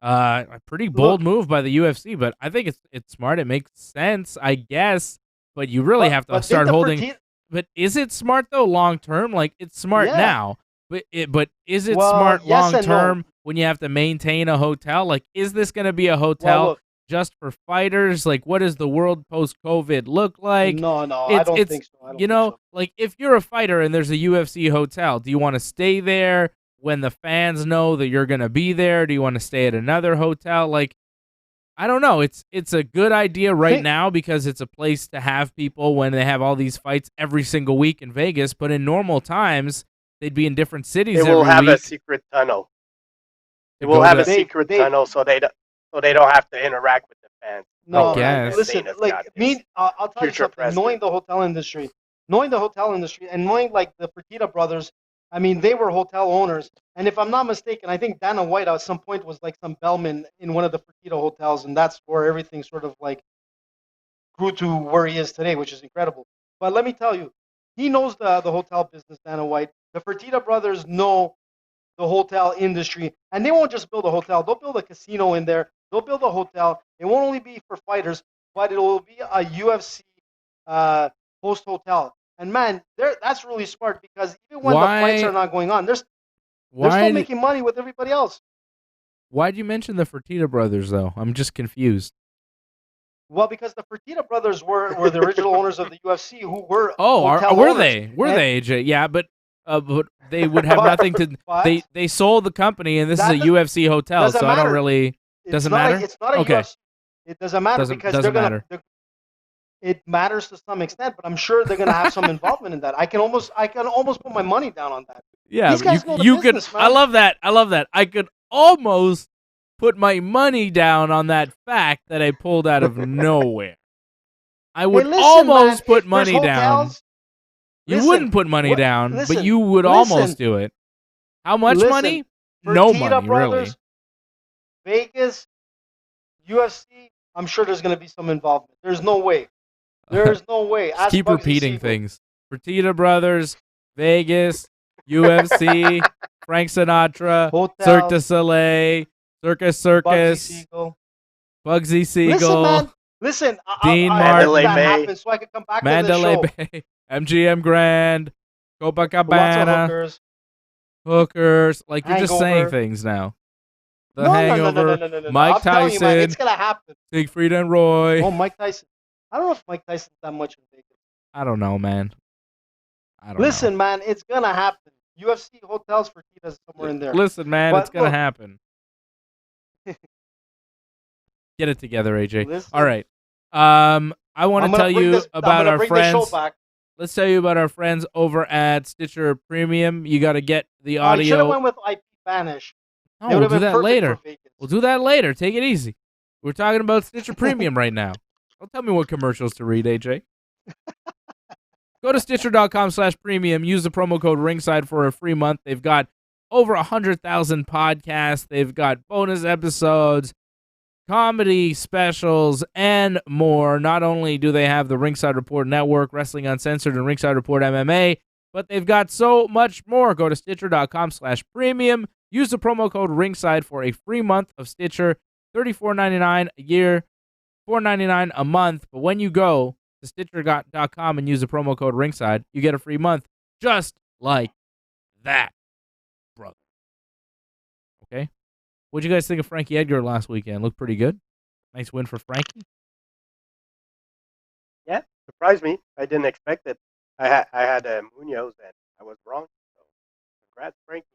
[SPEAKER 1] A pretty bold move by the UFC, but I think it's smart. It makes sense, I guess. But you really have to start holding. But is it smart though, long term? Like it's smart now, but is it smart long term when you have to maintain a hotel? Like, is this going to be a hotel just for fighters? Like, what does the world post COVID look like?
[SPEAKER 2] No, I don't think so.
[SPEAKER 1] Like if you're a fighter and there's a UFC hotel, do you want to stay there when the fans know that you're going to be there? Do you want to stay at another hotel? Like, I don't know. It's a good idea right now because it's a place to have people when they have all these fights every single week in Vegas. But in normal times, they'd be in different cities every week.
[SPEAKER 3] They will have a secret tunnel. They will have a secret tunnel so they don't have to interact with the fans.
[SPEAKER 2] No, listen, I'll tell you something. Knowing the hotel industry, and knowing like the Fertitta brothers, I mean, they were hotel owners. And if I'm not mistaken, I think Dana White at some point was like some bellman in one of the Fertitta hotels, and that's where everything sort of like grew to where he is today, which is incredible. But let me tell you, he knows the hotel business, Dana White. The Fertitta brothers know the hotel industry, and they won't just build a hotel. They'll build a casino in there. They'll build a hotel. It won't only be for fighters, but it will be a UFC host hotel. And man, that's really smart because even when the fights are not going on, they're still making money with everybody else.
[SPEAKER 1] Why'd you mention the Fertitta brothers, though? I'm just confused.
[SPEAKER 2] Well, because the Fertitta brothers were the original owners of the UFC, who were
[SPEAKER 1] were they? Were they, AJ? Yeah, but they would have nothing to. They sold the company, and this is a UFC hotel, so I don't really. Doesn't matter.
[SPEAKER 2] It's not a UFC. It doesn't matter because they're gonna. It matters to some extent, but I'm sure they're gonna have some involvement in that. I can almost put my money down on that.
[SPEAKER 1] Yeah,
[SPEAKER 2] these guys know the business, man.
[SPEAKER 1] I love that. I could almost put my money down on that fact that I pulled out of nowhere. I would almost put money down. You wouldn't put money down, but you would almost do it. How much money? No money, really.
[SPEAKER 2] Vegas, UFC, I'm sure there's going to be some involvement. There's no way. There's no way.
[SPEAKER 1] Keep repeating things. Fertitta Brothers, Vegas, UFC, Frank Sinatra, Cirque du Soleil, Circus, Bugsy Siegel.
[SPEAKER 2] Listen,
[SPEAKER 1] Dean Martin,
[SPEAKER 2] so I can come back
[SPEAKER 1] Mandalay
[SPEAKER 2] to the show.
[SPEAKER 1] Bay, MGM Grand, Copacabana, hookers. Like, you're just saying things now. The Hangover,
[SPEAKER 2] no.
[SPEAKER 1] Mike Tyson,
[SPEAKER 2] man, it's gonna happen.
[SPEAKER 1] Siegfried and Roy.
[SPEAKER 2] Oh, Mike Tyson. I don't know if Mike Tyson's that much in Vegas.
[SPEAKER 1] I don't know, man.
[SPEAKER 2] Listen, man, it's gonna happen. UFC hotels for Fertitta's somewhere in there.
[SPEAKER 1] Listen, man, it's gonna happen. Get it together, AJ.
[SPEAKER 2] Listen.
[SPEAKER 1] All right. I want to tell you about our friends. Let's tell you about our friends over at Stitcher Premium. You got to get the audio.
[SPEAKER 2] I should have went with IP Spanish.
[SPEAKER 1] No, we'll do that later. We'll do that later. Take it easy. We're talking about Stitcher Premium right now. Don't tell me what commercials to read, AJ. Go to Stitcher.com/premium. Use the promo code Ringside for a free month. They've got over 100,000 podcasts. They've got bonus episodes, comedy specials, and more. Not only do they have the Ringside Report Network, Wrestling Uncensored, and Ringside Report MMA, but they've got so much more. Go to Stitcher.com/premium. Use the promo code Ringside for a free month of Stitcher, $34.99 a year, $4.99 a month. But when you go to Stitcher.com and use the promo code Ringside, you get a free month just like that, brother. Okay? What'd you guys think of Frankie Edgar last weekend? Looked pretty good. Nice win for Frankie.
[SPEAKER 3] Yeah, surprised me. I didn't expect it. I had Munoz, and I was wrong. So, congrats, Frankie.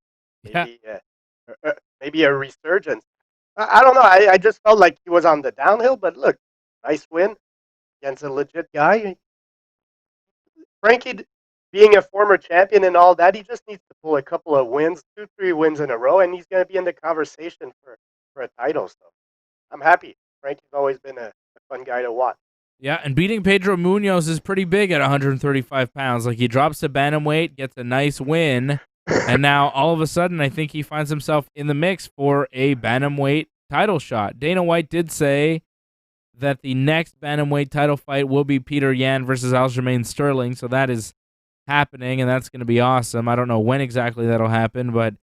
[SPEAKER 3] Maybe a resurgence. I don't know. I just felt like he was on the downhill, but look, nice win against a legit guy. Frankie, being a former champion and all that, he just needs to pull a couple of wins, 2-3 wins in a row, and he's going to be in the conversation for a title. So I'm happy. Frankie's always been a fun guy to watch.
[SPEAKER 1] Yeah, and beating Pedro Munoz is pretty big at 135 pounds. Like, he drops to bantamweight, gets a nice win, and now all of a sudden I think he finds himself in the mix for a bantamweight title shot. Dana White did say that the next bantamweight title fight will be Peter Yan versus Aljamain Sterling, so that is happening, and that's going to be awesome. I don't know when exactly that'll happen, but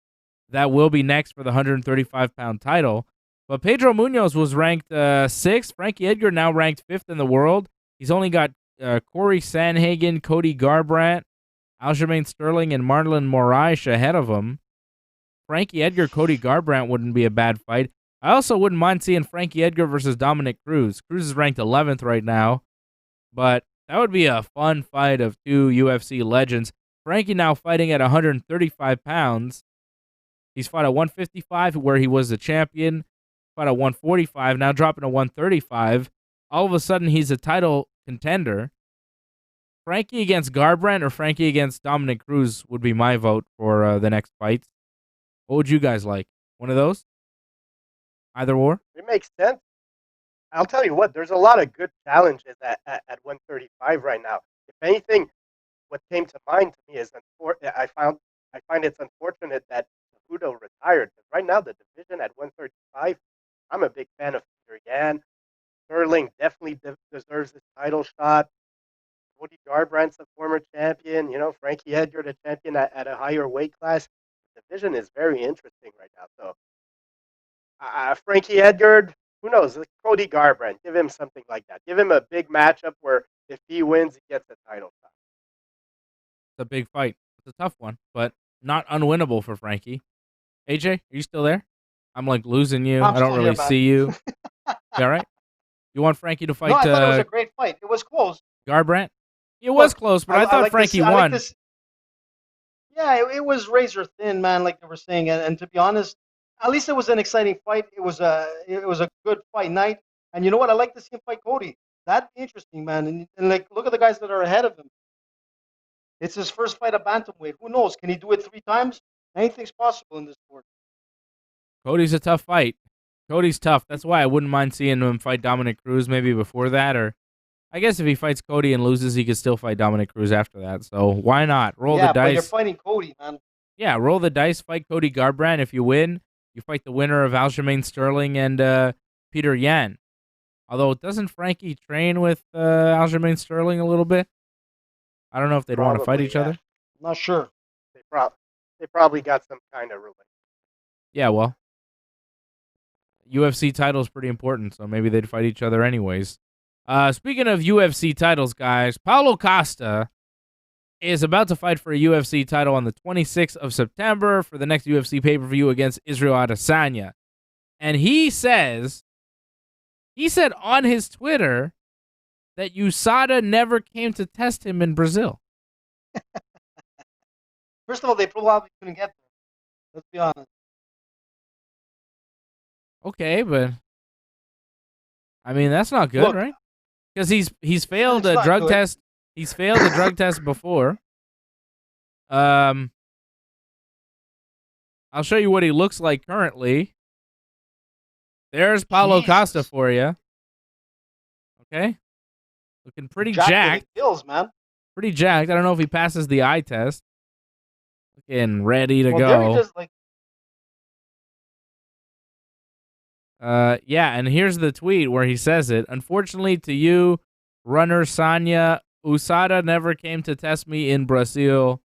[SPEAKER 1] that will be next for the 135-pound title. But Pedro Munoz was ranked 6th. Frankie Edgar now ranked 5th in the world. He's only got Corey Sandhagen, Cody Garbrandt, Aljamain Sterling, and Marlon Moraes ahead of him. Frankie Edgar, Cody Garbrandt wouldn't be a bad fight. I also wouldn't mind seeing Frankie Edgar versus Dominic Cruz. Cruz is ranked 11th right now, but that would be a fun fight of two UFC legends. Frankie now fighting at 135 pounds. He's fought at 155, where he was the champion. Fought at 145, now dropping to 135. All of a sudden, he's a title contender. Frankie against Garbrandt or Frankie against Dominic Cruz would be my vote for the next fight. What would you guys like? One of those? Either or?
[SPEAKER 3] It makes sense. I'll tell you what, there's a lot of good challenges at 135 right now. If anything, what came to mind to me is I find it's unfortunate that Cejudo retired. Because right now, the division at 135, I'm a big fan of Peter Yan. Sterling definitely deserves this title shot. Cody Garbrandt's a former champion. You know, Frankie Edgar, the champion at a higher weight class. The division is very interesting right now. So, Frankie Edgar, who knows? Cody Garbrandt, give him something like that. Give him a big matchup where if he wins, he gets the title shot.
[SPEAKER 1] It's a big fight. It's a tough one, but not unwinnable for Frankie. AJ, are you still there? I'm like losing you. I don't really see you. You all right? You want Frankie to fight?
[SPEAKER 2] No, I thought it was a great fight. It was close.
[SPEAKER 1] Garbrandt? It was close, but I thought like Frankie won.
[SPEAKER 2] Yeah, it was razor thin, man, like they were saying. And to be honest, at least it was an exciting fight. It was a good fight night. And you know what? I like to see him fight Cody. That'd be interesting, man. And like, look at the guys that are ahead of him. It's his first fight at bantamweight. Who knows? Can he do it 3 times? Anything's possible in this sport.
[SPEAKER 1] Cody's a tough fight. Cody's tough. That's why I wouldn't mind seeing him fight Dominic Cruz maybe before that, or I guess if he fights Cody and loses, he could still fight Dominic Cruz after that. So why not? Roll the dice.
[SPEAKER 2] But you're fighting Cody, man.
[SPEAKER 1] Yeah, roll the dice, fight Cody Garbrandt. If you win, you fight the winner of Aljamain Sterling and Peter Yan. Although, doesn't Frankie train with Aljamain Sterling a little bit? I don't know if they'd want to fight each other.
[SPEAKER 2] I'm not sure.
[SPEAKER 3] They probably got some kind of relation.
[SPEAKER 1] Yeah, well, UFC title is pretty important, so maybe they'd fight each other anyways. Speaking of UFC titles, guys, Paulo Costa is about to fight for a UFC title on the 26th of September for the next UFC pay-per-view against Israel Adesanya. And he said on his Twitter that USADA never came to test him in Brazil.
[SPEAKER 2] First of all, they probably couldn't get there. Let's be honest.
[SPEAKER 1] Okay, but I mean that's not good, right? Because he's failed a drug test. He's failed a drug test before. I'll show you what he looks like currently. There's Paulo Costa for you. Okay, looking pretty jacked.
[SPEAKER 2] Kills, man.
[SPEAKER 1] Pretty jacked. I don't know if he passes the eye test. Looking ready to go. Yeah, and here's the tweet where he says it. Unfortunately to you, runner Sanya, USADA never came to test me in Brazil.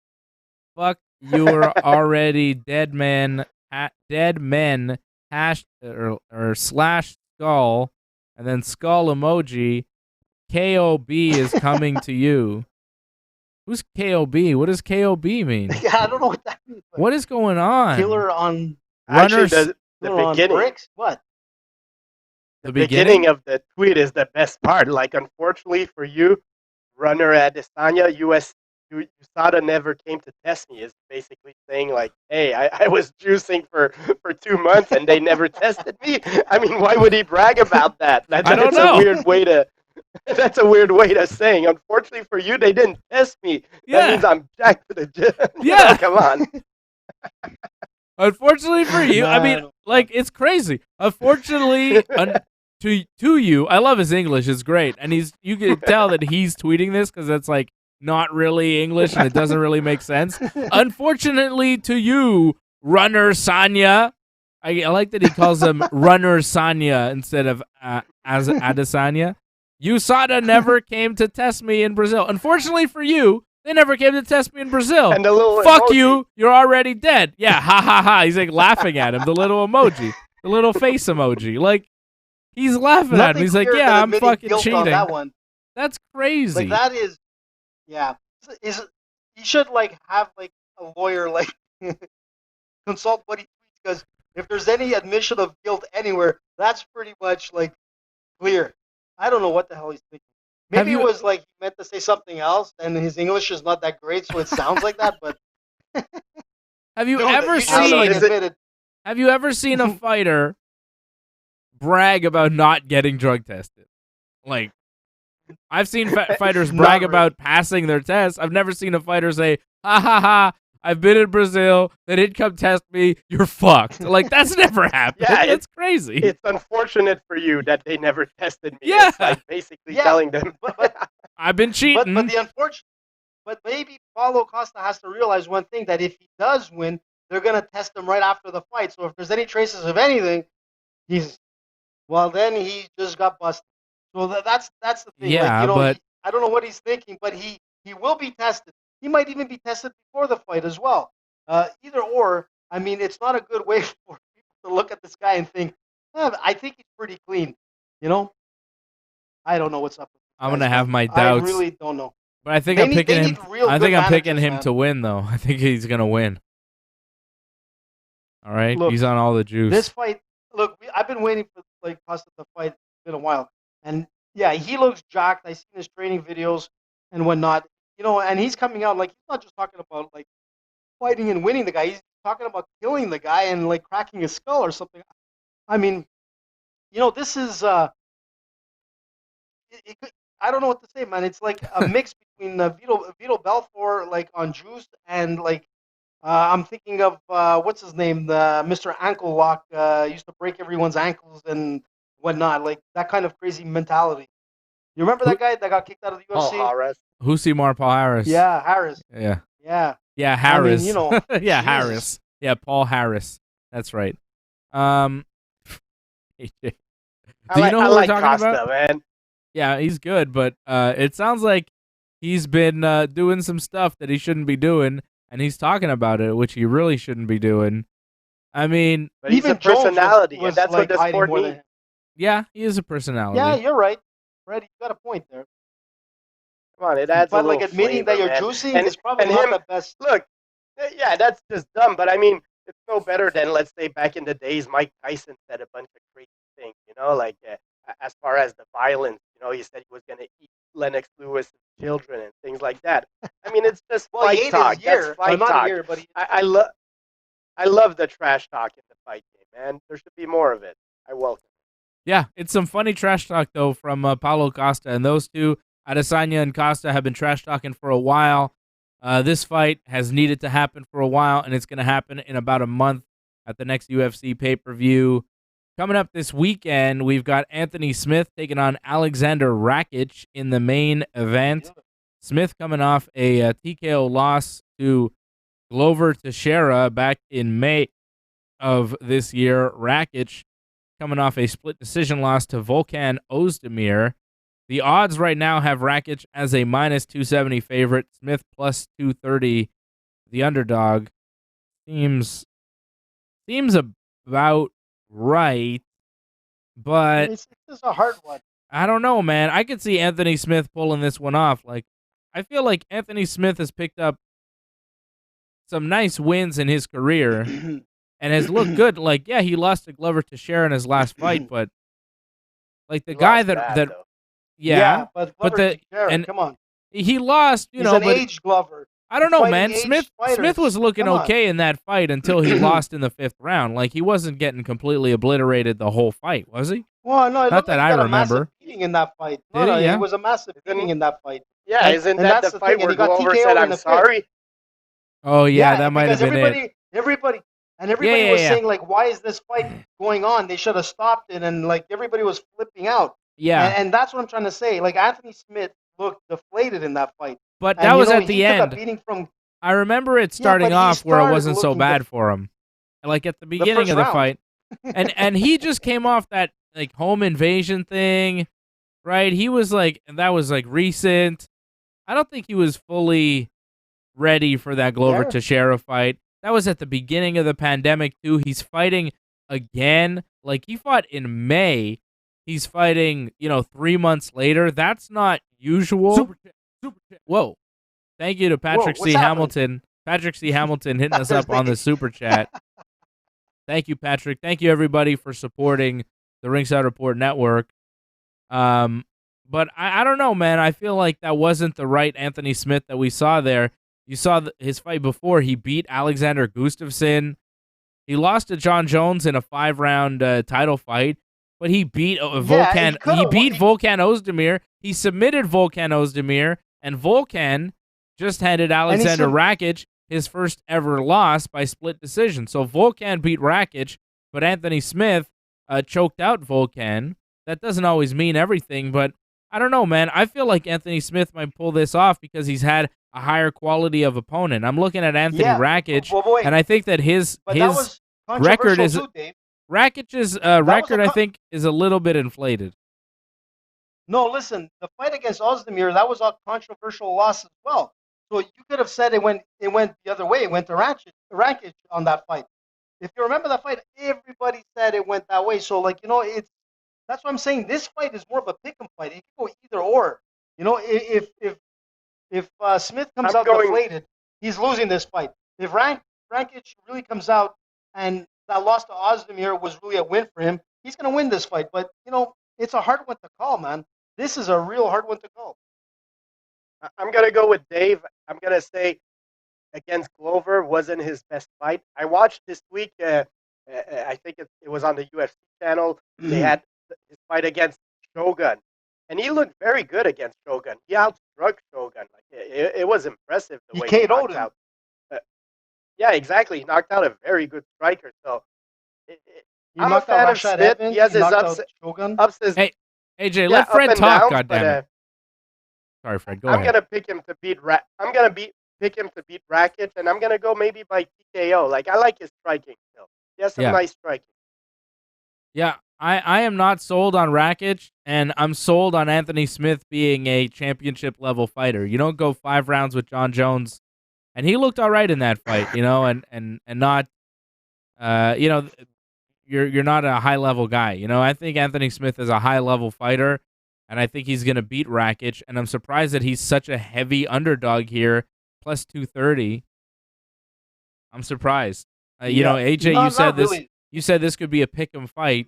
[SPEAKER 1] Fuck, you were already dead men hash or slash skull, and then skull emoji. KOB is coming to you. Who's KOB? What does KOB mean?
[SPEAKER 2] Yeah, I don't know what that means.
[SPEAKER 1] What is going on?
[SPEAKER 2] Killer on
[SPEAKER 1] runners.
[SPEAKER 3] Actually, the beginning.
[SPEAKER 2] Bricks? What?
[SPEAKER 3] The beginning of the tweet is the best part. Like, unfortunately for you, runner Adesanya, USADA never came to test me. Is basically saying like, hey, I was juicing for 2 months and they never tested me. I mean, why would he brag about that?
[SPEAKER 1] I don't know.
[SPEAKER 3] A weird way to. That's a weird way to saying. Unfortunately for you, they didn't test me.
[SPEAKER 1] Yeah.
[SPEAKER 3] That means I'm jacked to the gym.
[SPEAKER 1] Yeah.
[SPEAKER 3] Come on.
[SPEAKER 1] Unfortunately for you, I mean, like, it's crazy. Unfortunately, to you. I love his English; it's great, and you can tell that he's tweeting this because it's like not really English and it doesn't really make sense. Unfortunately, to you, Runner Sanya. I like that he calls him Runner Sanya instead of as Adesanya. USADA never came to test me in Brazil. Unfortunately for you, they never came to test me in Brazil.
[SPEAKER 3] And the little
[SPEAKER 1] Fuck
[SPEAKER 3] emoji.
[SPEAKER 1] you, you're already dead. Yeah, ha ha ha. He's like laughing at him, the little emoji, the little face emoji. Like, he's laughing at him. He's like, yeah, I'm fucking
[SPEAKER 2] guilt
[SPEAKER 1] cheating.
[SPEAKER 2] on that one.
[SPEAKER 1] That's crazy.
[SPEAKER 2] Like, that is, yeah. Is you should, like, have, like, a lawyer, like, consult what he tweets, because if there's any admission of guilt anywhere, that's pretty much, like, clear. I don't know what the hell he's thinking. Maybe it was like he meant to say something else, and his English is not that great, so it sounds like that. But
[SPEAKER 1] have you ever seen a fighter brag about not getting drug tested? Like, I've seen fighters brag about passing their tests. I've never seen a fighter say, "Ha ha ha! I've been in Brazil. They didn't come test me. You're fucked." Like, that's never happened.
[SPEAKER 3] Yeah,
[SPEAKER 1] it's crazy.
[SPEAKER 3] It's unfortunate for you that they never tested me.
[SPEAKER 1] Yeah.
[SPEAKER 3] It's like basically telling them.
[SPEAKER 2] But
[SPEAKER 1] I've been cheating.
[SPEAKER 2] But the unfortunate. But maybe Paulo Costa has to realize one thing, that if he does win, they're gonna test him right after the fight. So if there's any traces of anything, then he just got busted. So that's the thing.
[SPEAKER 1] Yeah,
[SPEAKER 2] like,
[SPEAKER 1] but
[SPEAKER 2] I don't know what he's thinking, but he will be tested. He might even be tested before the fight as well. Either or, I mean, it's not a good way for people to look at this guy and think, I think he's pretty clean. I don't know what's up with this
[SPEAKER 1] I'm
[SPEAKER 2] guy,
[SPEAKER 1] gonna have my
[SPEAKER 2] I
[SPEAKER 1] doubts.
[SPEAKER 2] really don't know.
[SPEAKER 1] But I think
[SPEAKER 2] They
[SPEAKER 1] I'm
[SPEAKER 2] need-
[SPEAKER 1] picking
[SPEAKER 2] they
[SPEAKER 1] him.
[SPEAKER 2] need real
[SPEAKER 1] I think
[SPEAKER 2] good
[SPEAKER 1] I'm picking
[SPEAKER 2] managers,
[SPEAKER 1] him
[SPEAKER 2] man.
[SPEAKER 1] to win, though. I think he's gonna win. All right,
[SPEAKER 2] Look,
[SPEAKER 1] he's on all the juice.
[SPEAKER 2] This fight, look, I've been waiting for like Costa to fight. It's been a while, and yeah, he looks jacked. I've seen his training videos and whatnot. And he's coming out like he's not just talking about like fighting and winning the guy. He's talking about killing the guy and like cracking his skull or something. I mean, this is I don't know what to say, man. It's like a mix between Vito Belfort like on juice and like I'm thinking of what's his name, the Mr. Ankle Lock, used to break everyone's ankles and whatnot, like that kind of crazy mentality. You remember that guy that got kicked out of the UFC?
[SPEAKER 3] Paul Harris.
[SPEAKER 1] Husimar Paul Harris.
[SPEAKER 2] Yeah, Harris.
[SPEAKER 1] Yeah.
[SPEAKER 2] Yeah,
[SPEAKER 1] Harris.
[SPEAKER 2] yeah,
[SPEAKER 1] Jesus.
[SPEAKER 2] Harris.
[SPEAKER 1] Yeah, Paul Harris. That's right. AJ. Do you know who we're talking
[SPEAKER 3] Costa,
[SPEAKER 1] about?
[SPEAKER 3] Man.
[SPEAKER 1] Yeah, he's good, but it sounds like he's been doing some stuff that he shouldn't be doing, and he's talking about it, which he really shouldn't be doing. I mean,
[SPEAKER 3] but he's
[SPEAKER 2] even
[SPEAKER 3] a personality,
[SPEAKER 2] was
[SPEAKER 3] and that's
[SPEAKER 2] like
[SPEAKER 3] what the sport needs.
[SPEAKER 1] Yeah, he is a personality.
[SPEAKER 2] Yeah, you're right. Fred, you got a point there.
[SPEAKER 3] Come on, it adds
[SPEAKER 2] But
[SPEAKER 3] a
[SPEAKER 2] like
[SPEAKER 3] little
[SPEAKER 2] admitting
[SPEAKER 3] flavor,
[SPEAKER 2] that you're
[SPEAKER 3] man.
[SPEAKER 2] juicing is probably not the best.
[SPEAKER 3] Look, yeah, that's just dumb. But I mean, it's no better than, let's say, back in the days, Mike Tyson said a bunch of crazy things. Like as far as the violence, he said he was going to eat Lennox Lewis' children and things like that. I mean, it's just
[SPEAKER 2] Well, he
[SPEAKER 3] fight
[SPEAKER 2] ate
[SPEAKER 3] talk.
[SPEAKER 2] his ear.
[SPEAKER 3] That's fight
[SPEAKER 2] Not
[SPEAKER 3] talk.
[SPEAKER 2] ear, but
[SPEAKER 3] I love the trash talk in the fight game, man. There should be more of it. I welcome it.
[SPEAKER 1] Yeah, it's some funny trash talk, though, from Paulo Costa. And those two, Adesanya and Costa, have been trash talking for a while. This fight has needed to happen for a while, and it's going to happen in about a month at the next UFC pay-per-view. Coming up this weekend, we've got Anthony Smith taking on Alexander Rakic in the main event. Smith coming off a TKO loss to Glover Teixeira back in May of this year. Rakic coming off a split decision loss to Volkan Ozdemir. The odds right now have Rakic as a minus 270 favorite, Smith plus 230. The underdog seems about right, but
[SPEAKER 2] it's a hard one.
[SPEAKER 1] I don't know, man. I could see Anthony Smith pulling this one off. Like, I feel like Anthony Smith has picked up some nice wins in his career and has looked good. Like, yeah, he lost to Glover Teixeira in his last fight, but like the guy that yeah,
[SPEAKER 2] but
[SPEAKER 1] and
[SPEAKER 2] come on,
[SPEAKER 1] he lost.
[SPEAKER 2] He's an
[SPEAKER 1] but
[SPEAKER 2] aged Glover.
[SPEAKER 1] I don't know,
[SPEAKER 2] Fighting
[SPEAKER 1] man.
[SPEAKER 2] aged
[SPEAKER 1] Smith
[SPEAKER 2] fighters.
[SPEAKER 1] was looking
[SPEAKER 2] Come on.
[SPEAKER 1] okay in that fight until he lost in the 5th round. Like, he wasn't getting completely obliterated the whole fight, was he?
[SPEAKER 2] Well, no, it
[SPEAKER 1] Not
[SPEAKER 2] looked
[SPEAKER 1] that
[SPEAKER 2] like
[SPEAKER 1] I
[SPEAKER 2] he got a
[SPEAKER 1] remember.
[SPEAKER 2] massive beating in that fight.
[SPEAKER 1] Did he? Yeah.
[SPEAKER 2] It was a massive beating in that fight.
[SPEAKER 3] Yeah, isn't
[SPEAKER 2] and
[SPEAKER 3] that
[SPEAKER 2] that's
[SPEAKER 3] the
[SPEAKER 2] the
[SPEAKER 3] fight
[SPEAKER 2] thing, and
[SPEAKER 3] where
[SPEAKER 2] he got
[SPEAKER 3] Glover
[SPEAKER 2] TKO'd
[SPEAKER 3] said,
[SPEAKER 2] in
[SPEAKER 3] "I'm
[SPEAKER 2] the fifth."
[SPEAKER 3] sorry"?
[SPEAKER 1] Oh yeah, that might have
[SPEAKER 2] because
[SPEAKER 1] been it.
[SPEAKER 2] Everybody, and everybody was
[SPEAKER 1] yeah.
[SPEAKER 2] saying like, why is this fight going on? They should have stopped it, and like everybody was flipping out.
[SPEAKER 1] Yeah.
[SPEAKER 2] And that's what I'm trying to say. Like Anthony Smith looked deflated in that fight,
[SPEAKER 1] But that
[SPEAKER 2] and
[SPEAKER 1] was at
[SPEAKER 2] he
[SPEAKER 1] the
[SPEAKER 2] took a
[SPEAKER 1] end.
[SPEAKER 2] beating from.
[SPEAKER 1] I remember it
[SPEAKER 2] Yeah,
[SPEAKER 1] starting
[SPEAKER 2] but he
[SPEAKER 1] off where it
[SPEAKER 2] started
[SPEAKER 1] wasn't so
[SPEAKER 2] looking
[SPEAKER 1] bad for him. Like at the
[SPEAKER 2] the
[SPEAKER 1] beginning
[SPEAKER 2] first
[SPEAKER 1] of the
[SPEAKER 2] round.
[SPEAKER 1] fight. And he just came off that like home invasion thing, right? He was like, and that was like recent. I don't think he was fully ready for that Glover
[SPEAKER 2] Yeah.
[SPEAKER 1] Teixeira fight. That was at the beginning of the pandemic too. He's fighting again. Like he fought in May. He's fighting, 3 months later. That's not usual.
[SPEAKER 4] Super chat.
[SPEAKER 1] Whoa. Thank you to Patrick
[SPEAKER 2] what's
[SPEAKER 1] C.
[SPEAKER 2] happening?
[SPEAKER 1] Hamilton. Patrick C. Hamilton hitting us
[SPEAKER 2] There's
[SPEAKER 1] up on the
[SPEAKER 2] the-
[SPEAKER 1] super chat. Thank you, Patrick. Thank you, everybody, for supporting the Ringside Report Network. But I don't know, man. I feel like that wasn't the right Anthony Smith that we saw there. You saw his fight before. He beat Alexander Gustafsson. He lost to John Jones in a 5-round title fight, but he beat Volkan. He beat Volkan Ozdemir. He submitted Volkan Ozdemir, and Volkan just handed Alexander Rakic his first ever loss by split decision. So Volkan beat Rakic, but Anthony Smith choked out Volkan. That doesn't always mean everything, but I don't know, man. I feel like Anthony Smith might pull this off because he's had a higher quality of opponent. I'm looking at Anthony Rakic, and I think that his record is Rakic's record. I think is a little bit inflated.
[SPEAKER 2] No, listen, the fight against Ozdemir, that was a controversial loss as well. So you could have said it went the other way. It went to Rakic on that fight. If you remember that fight, everybody said it went that way. So that's what I'm saying. This fight is more of a pick'em fight. It can go either or. If Smith comes out deflated, he's losing this fight. If Rakic really comes out and that loss to Ozdemir was really a win for him, he's going to win this fight. But it's a hard one to call, man. This is a real hard one to call.
[SPEAKER 3] I'm going to go with Dave. I'm going to say against Glover wasn't his best fight. I watched this week, I think it was on the UFC channel. They had his fight against Shogun, and he looked very good against Shogun. He outstruck Shogun. Like it was impressive the way he knocked out. Yeah, exactly. He knocked out a very good striker. So I'm a fan of Smith. He has his ups.
[SPEAKER 1] Hey, AJ, let Fred talk. Goddammit. Sorry, Fred. Go ahead.
[SPEAKER 3] I'm gonna pick him to beat. Pick him to beat Rakic, and I'm gonna go maybe by TKO. Like I like his striking still. He has some nice striking.
[SPEAKER 1] Yeah, I am not sold on Rakic, and I'm sold on Anthony Smith being a championship level fighter. You don't go 5 rounds with John Jones, and he looked all right in that fight. And not, you're not a high level guy. I think Anthony Smith is a high level fighter. And I think he's going to beat Rakic. And I'm surprised that he's such a heavy underdog here, plus 230. I'm surprised. AJ, you said this could be a pick'em fight,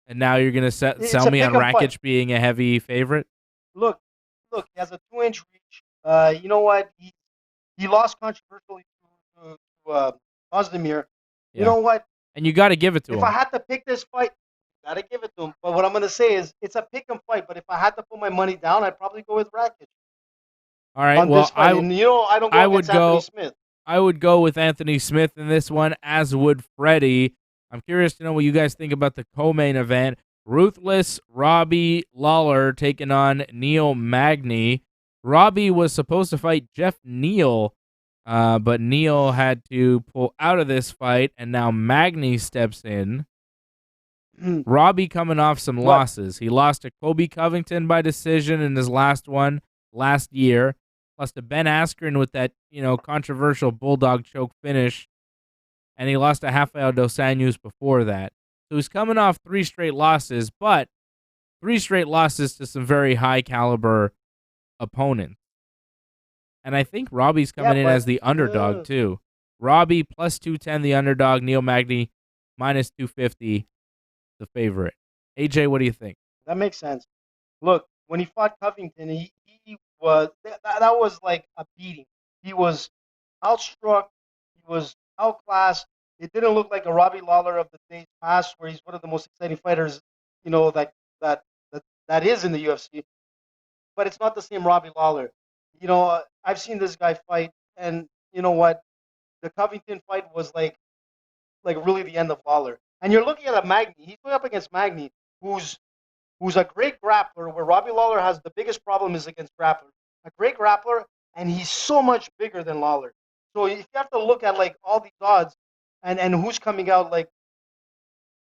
[SPEAKER 1] and now you're going to sell me on Rakic being a heavy favorite?
[SPEAKER 2] Look, he has a 2-inch reach. You know what? He lost controversially to Ozdemir.
[SPEAKER 1] Yeah.
[SPEAKER 2] You know what?
[SPEAKER 1] And you got to give it to him.
[SPEAKER 2] If I had to pick this fight, gotta give it to him. But what I'm going to say is it's a pick 'em fight. But if I had to put my money down, I'd probably go with Rakic.
[SPEAKER 1] All right. Well, I
[SPEAKER 2] don't go against Anthony Smith.
[SPEAKER 1] I would go with Anthony Smith in this one, as would Freddie. I'm curious to know what you guys think about the co-main event. Ruthless Robbie Lawler taking on Neil Magny. Robbie was supposed to fight Jeff Neal, but Neal had to pull out of this fight, and now Magny steps in. Robbie coming off some losses. He lost to Kobe Covington by decision in his last one last year. Lost to Ben Askren with that, controversial bulldog choke finish. And he lost to Rafael Dos Anjos before that. So he's coming off 3 straight losses, but 3 straight losses to some very high caliber opponents. And I think Robbie's coming in as the underdog too. Robbie plus 210 the underdog. Neil Magny minus 250 the favorite. AJ, what do you think?
[SPEAKER 2] That makes sense. Look, when he fought Covington, he was that was like a beating. He was outstruck. He was outclassed. It didn't look like a Robbie Lawler of the days past, where he's one of the most exciting fighters, that is in the UFC. But it's not the same Robbie Lawler. I've seen this guy fight, and you know what? The Covington fight was like like really the end of Lawler. And you're looking at a Magny. He's going up against Magny, who's a great grappler. Where Robbie Lawler has the biggest problem is against grapplers. A great grappler, and he's so much bigger than Lawler. So if you have to look at like all these odds, and who's coming out like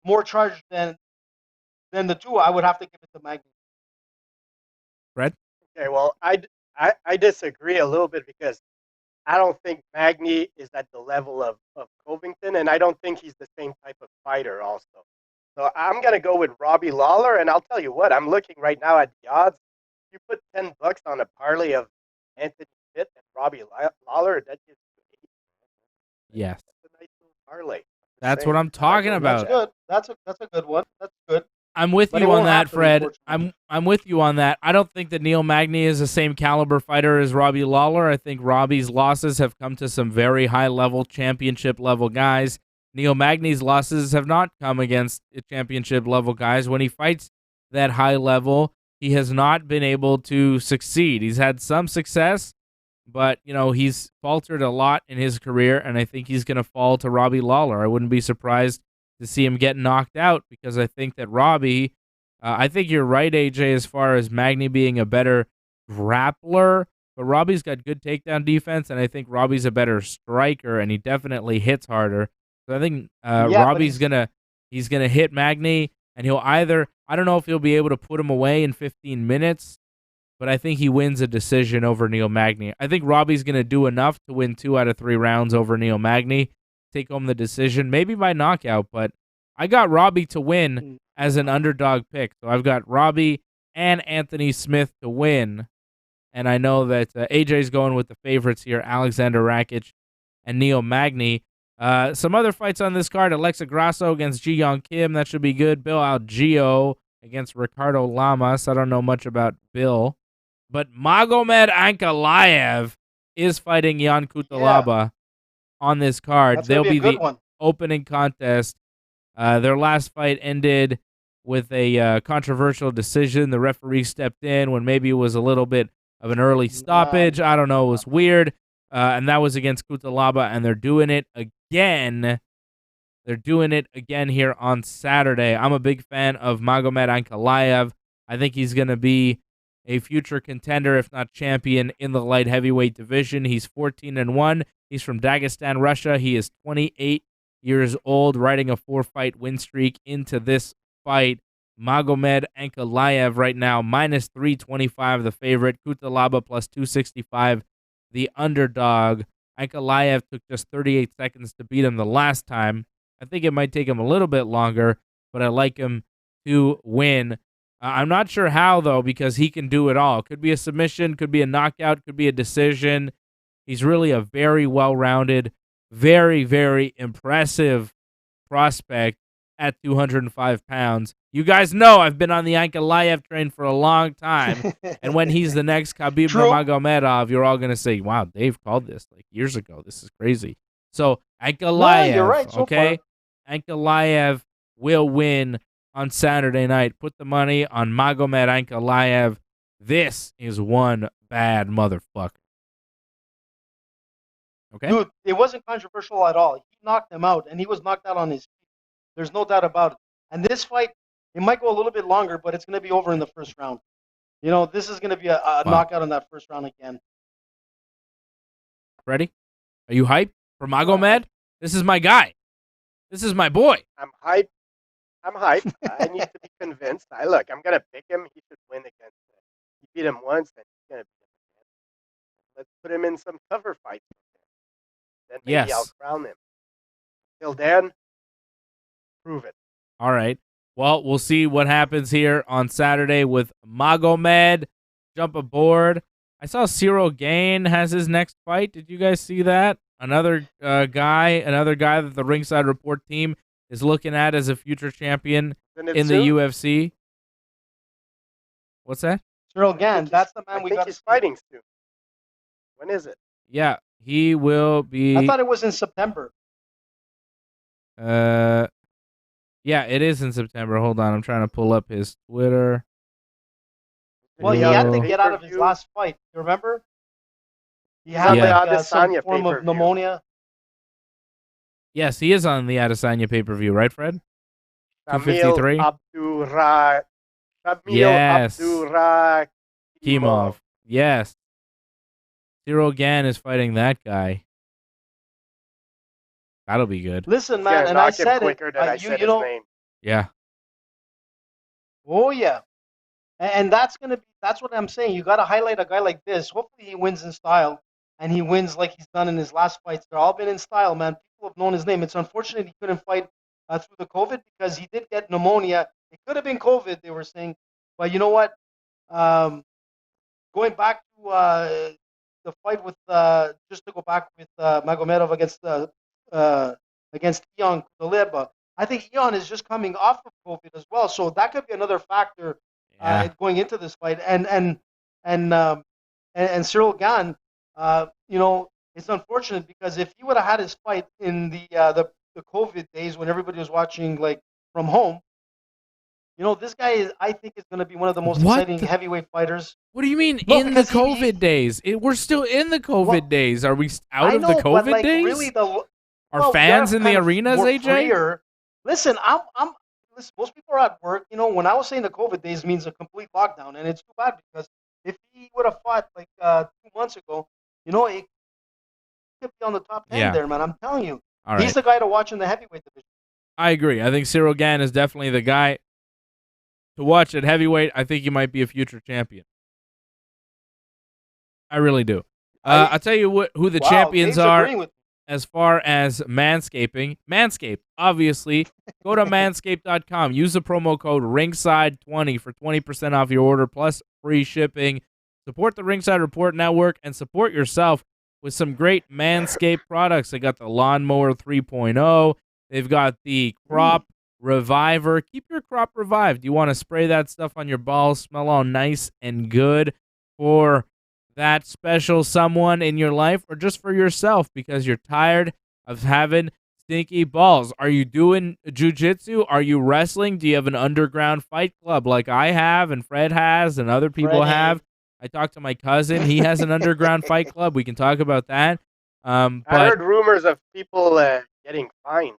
[SPEAKER 2] more charged than the two, I would have to give it to Magny.
[SPEAKER 1] Fred?
[SPEAKER 3] Okay, well, I disagree a little bit because I don't think Magny is at the level of Covington, and I don't think he's the same type of fighter also. So I'm going to go with Robbie Lawler, and I'll tell you what, I'm looking right now at the odds. You put $10 on a parlay of Anthony Pitt and Robbie Lawler, that gives you 8.
[SPEAKER 1] Yes.
[SPEAKER 3] That's a nice little parlay.
[SPEAKER 1] That's what I'm talking about.
[SPEAKER 2] That's good. That's a good one. That's good.
[SPEAKER 1] I'm with
[SPEAKER 2] But
[SPEAKER 1] you
[SPEAKER 2] it
[SPEAKER 1] on
[SPEAKER 2] won't
[SPEAKER 1] that,
[SPEAKER 2] happen,
[SPEAKER 1] Fred.
[SPEAKER 2] unfortunately.
[SPEAKER 1] I'm with you on that. I don't think that Neil Magny is the same caliber fighter as Robbie Lawler. I think Robbie's losses have come to some very high-level, championship-level guys. Neil Magny's losses have not come against championship-level guys. When he fights that high level, he has not been able to succeed. He's had some success, but he's faltered a lot in his career, and I think he's going to fall to Robbie Lawler. I wouldn't be surprised to see him get knocked out because I think that Robbie, I think you're right, AJ, as far as Magny being a better grappler, but Robbie's got good takedown defense, and I think Robbie's a better striker, and he definitely hits harder. So I think Robbie's he's gonna hit Magny, and he'll either, I don't know if he'll be able to put him away in 15 minutes, but I think he wins a decision over Neil Magny. I think Robbie's gonna do enough to win 2 out of 3 rounds over Neil Magny, take home the decision, maybe by knockout, but I got Robbie to win as an underdog pick. So I've got Robbie and Anthony Smith to win, and I know that AJ's going with the favorites here, Alexander Rakic and Neil Magny. Some other fights on this card, Alexa Grasso against Ji Young Kim, that should be good. Bill Algeo against Ricardo Lamas. I don't know much about Bill, but Magomed Ankalaev is fighting Jan Kutalaba on this card. They'll be the opening contest. Their last fight ended with a controversial decision. The referee stepped in when maybe it was a little bit of an early stoppage. I don't know. It was weird. And that was against Kutalaba, and they're doing it again. They're doing it again here on Saturday. I'm a big fan of Magomed Ankalaev. I think he's going to be a future contender, if not champion, in the light heavyweight division. He's 14-1. He's from Dagestan, Russia. He is 28 years old, riding a 4-fight win streak into this fight. Magomed Ankalaev right now, minus 325, the favorite. Kutalaba plus 265, the underdog. Ankalaev took just 38 seconds to beat him the last time. I think it might take him a little bit longer, but I like him to win. I'm not sure how, though, because he can do it all. Could be a submission, could be a knockout, could be a decision. He's really a very well-rounded, very, very impressive prospect at 205 pounds. You guys know I've been on the Ankalaev train for a long time, and when he's the next Khabib Nurmagomedov, you're all going to say, wow, Dave called this like years ago. This is crazy. So Ankalaev,
[SPEAKER 2] you're right, so
[SPEAKER 1] okay?
[SPEAKER 2] far.
[SPEAKER 1] Ankalaev will win on Saturday night. Put the money on Magomed Ankalaev. This is one bad motherfucker. Okay?
[SPEAKER 2] Dude, it wasn't controversial at all. He knocked him out, and he was knocked out on his feet. There's no doubt about it. And this fight, it might go a little bit longer, but it's going to be over in the first round. This is going to be a knockout in that first round again.
[SPEAKER 1] Ready? Are you hyped for Magomed? This is my guy. This is my boy.
[SPEAKER 3] I'm hyped. I need to be convinced. I'm going to pick him. He should win against him. He beat him once, and he's going to beat him again. Let's put him in some cover fights. Then maybe I'll crown him. Till then, prove it.
[SPEAKER 1] All right. Well, we'll see what happens here on Saturday with Magomed. Jump aboard. I saw Cyril Gane has his next fight. Did you guys see that? Another guy that the Ringside Report team is looking at as a future champion in the UFC. What's that?
[SPEAKER 2] Cyril Gane, that's the man we got.
[SPEAKER 3] I think he's fighting soon. When is it?
[SPEAKER 1] Yeah, he will be.
[SPEAKER 2] I thought it was in September.
[SPEAKER 1] Yeah, it is in September. Hold on, I'm trying to pull up his Twitter.
[SPEAKER 2] Well, he had to get out of his last fight. You remember? He had some form of pneumonia.
[SPEAKER 1] Yes, he is on the Adesanya pay-per-view, right, Fred?
[SPEAKER 3] Shamil
[SPEAKER 1] 253? Yes.
[SPEAKER 3] Abdurakhimov.
[SPEAKER 1] Kimov. Yes. Cyril Gann is fighting that guy. That'll be good.
[SPEAKER 2] Listen,
[SPEAKER 3] He's
[SPEAKER 2] man,
[SPEAKER 3] gonna
[SPEAKER 2] and I
[SPEAKER 3] knock him
[SPEAKER 2] said it.
[SPEAKER 3] quicker than I said
[SPEAKER 2] You
[SPEAKER 3] his
[SPEAKER 2] know,
[SPEAKER 3] name.
[SPEAKER 1] Yeah.
[SPEAKER 2] oh yeah, and that's what I'm saying. You got to highlight a guy like this. Hopefully, he wins in style, and he wins like he's done in his last fights. They're all been in style, man. People have known his name. It's unfortunate he couldn't fight through the COVID because he did get pneumonia. It could have been COVID, they were saying, but you know what? Um, Going back to the fight with just to go back with Magomedov against Ion Kuleba, I think Ion is just coming off of COVID as well, so that could be another factor
[SPEAKER 1] Yeah.
[SPEAKER 2] going into this fight. And Cyril Gane, it's unfortunate because if he would have had his fight in the COVID days when everybody was watching like from home, this guy I think is going to be one of the most
[SPEAKER 1] What
[SPEAKER 2] exciting
[SPEAKER 1] the-
[SPEAKER 2] heavyweight fighters.
[SPEAKER 1] What do you mean
[SPEAKER 2] No,
[SPEAKER 1] in the
[SPEAKER 2] because he-
[SPEAKER 1] COVID days? We're still in the COVID
[SPEAKER 2] Well,
[SPEAKER 1] days. Are we out
[SPEAKER 2] I
[SPEAKER 1] of
[SPEAKER 2] know,
[SPEAKER 1] the
[SPEAKER 2] but
[SPEAKER 1] COVID
[SPEAKER 2] like
[SPEAKER 1] days?
[SPEAKER 2] really
[SPEAKER 1] Are
[SPEAKER 2] well, we
[SPEAKER 1] fans
[SPEAKER 2] are
[SPEAKER 1] in the
[SPEAKER 2] kind of
[SPEAKER 1] arenas,
[SPEAKER 2] more
[SPEAKER 1] AJ?
[SPEAKER 2] freer. Listen, listen, most people are at work. When I was saying the COVID days means a complete lockdown, and it's too bad because if he would have fought like 2 months ago, it could be on the top 10
[SPEAKER 1] Yeah.
[SPEAKER 2] there, man. I'm telling you,
[SPEAKER 1] All
[SPEAKER 2] he's
[SPEAKER 1] right.
[SPEAKER 2] the guy to watch in the heavyweight division.
[SPEAKER 1] I agree. I think Cyril Gann is definitely the guy to watch at heavyweight. I think he might be a future champion. I really do. I'll tell you who the champions
[SPEAKER 2] Dave's
[SPEAKER 1] are
[SPEAKER 2] agreeing with me.
[SPEAKER 1] as far as manscaping. Manscaped, obviously. Go to manscaped.com. Use the promo code Ringside20 for 20% off your order plus free shipping. Support the Ringside Report Network and support yourself with some great Manscaped products. They got the Lawnmower 3.0. They've got the Crop Reviver. Keep your crop revived. You want to spray that stuff on your balls, smell all nice and good for that special someone in your life or just for yourself because you're tired of having stinky balls. Are you doing jiu-jitsu? Are you wrestling? Do you have an underground fight club like I have and Fred has and other people
[SPEAKER 2] Freddie.
[SPEAKER 1] have? I talked to my cousin. He has an underground fight club. We can talk about that.
[SPEAKER 3] I
[SPEAKER 1] But
[SPEAKER 3] heard rumors of people getting fined.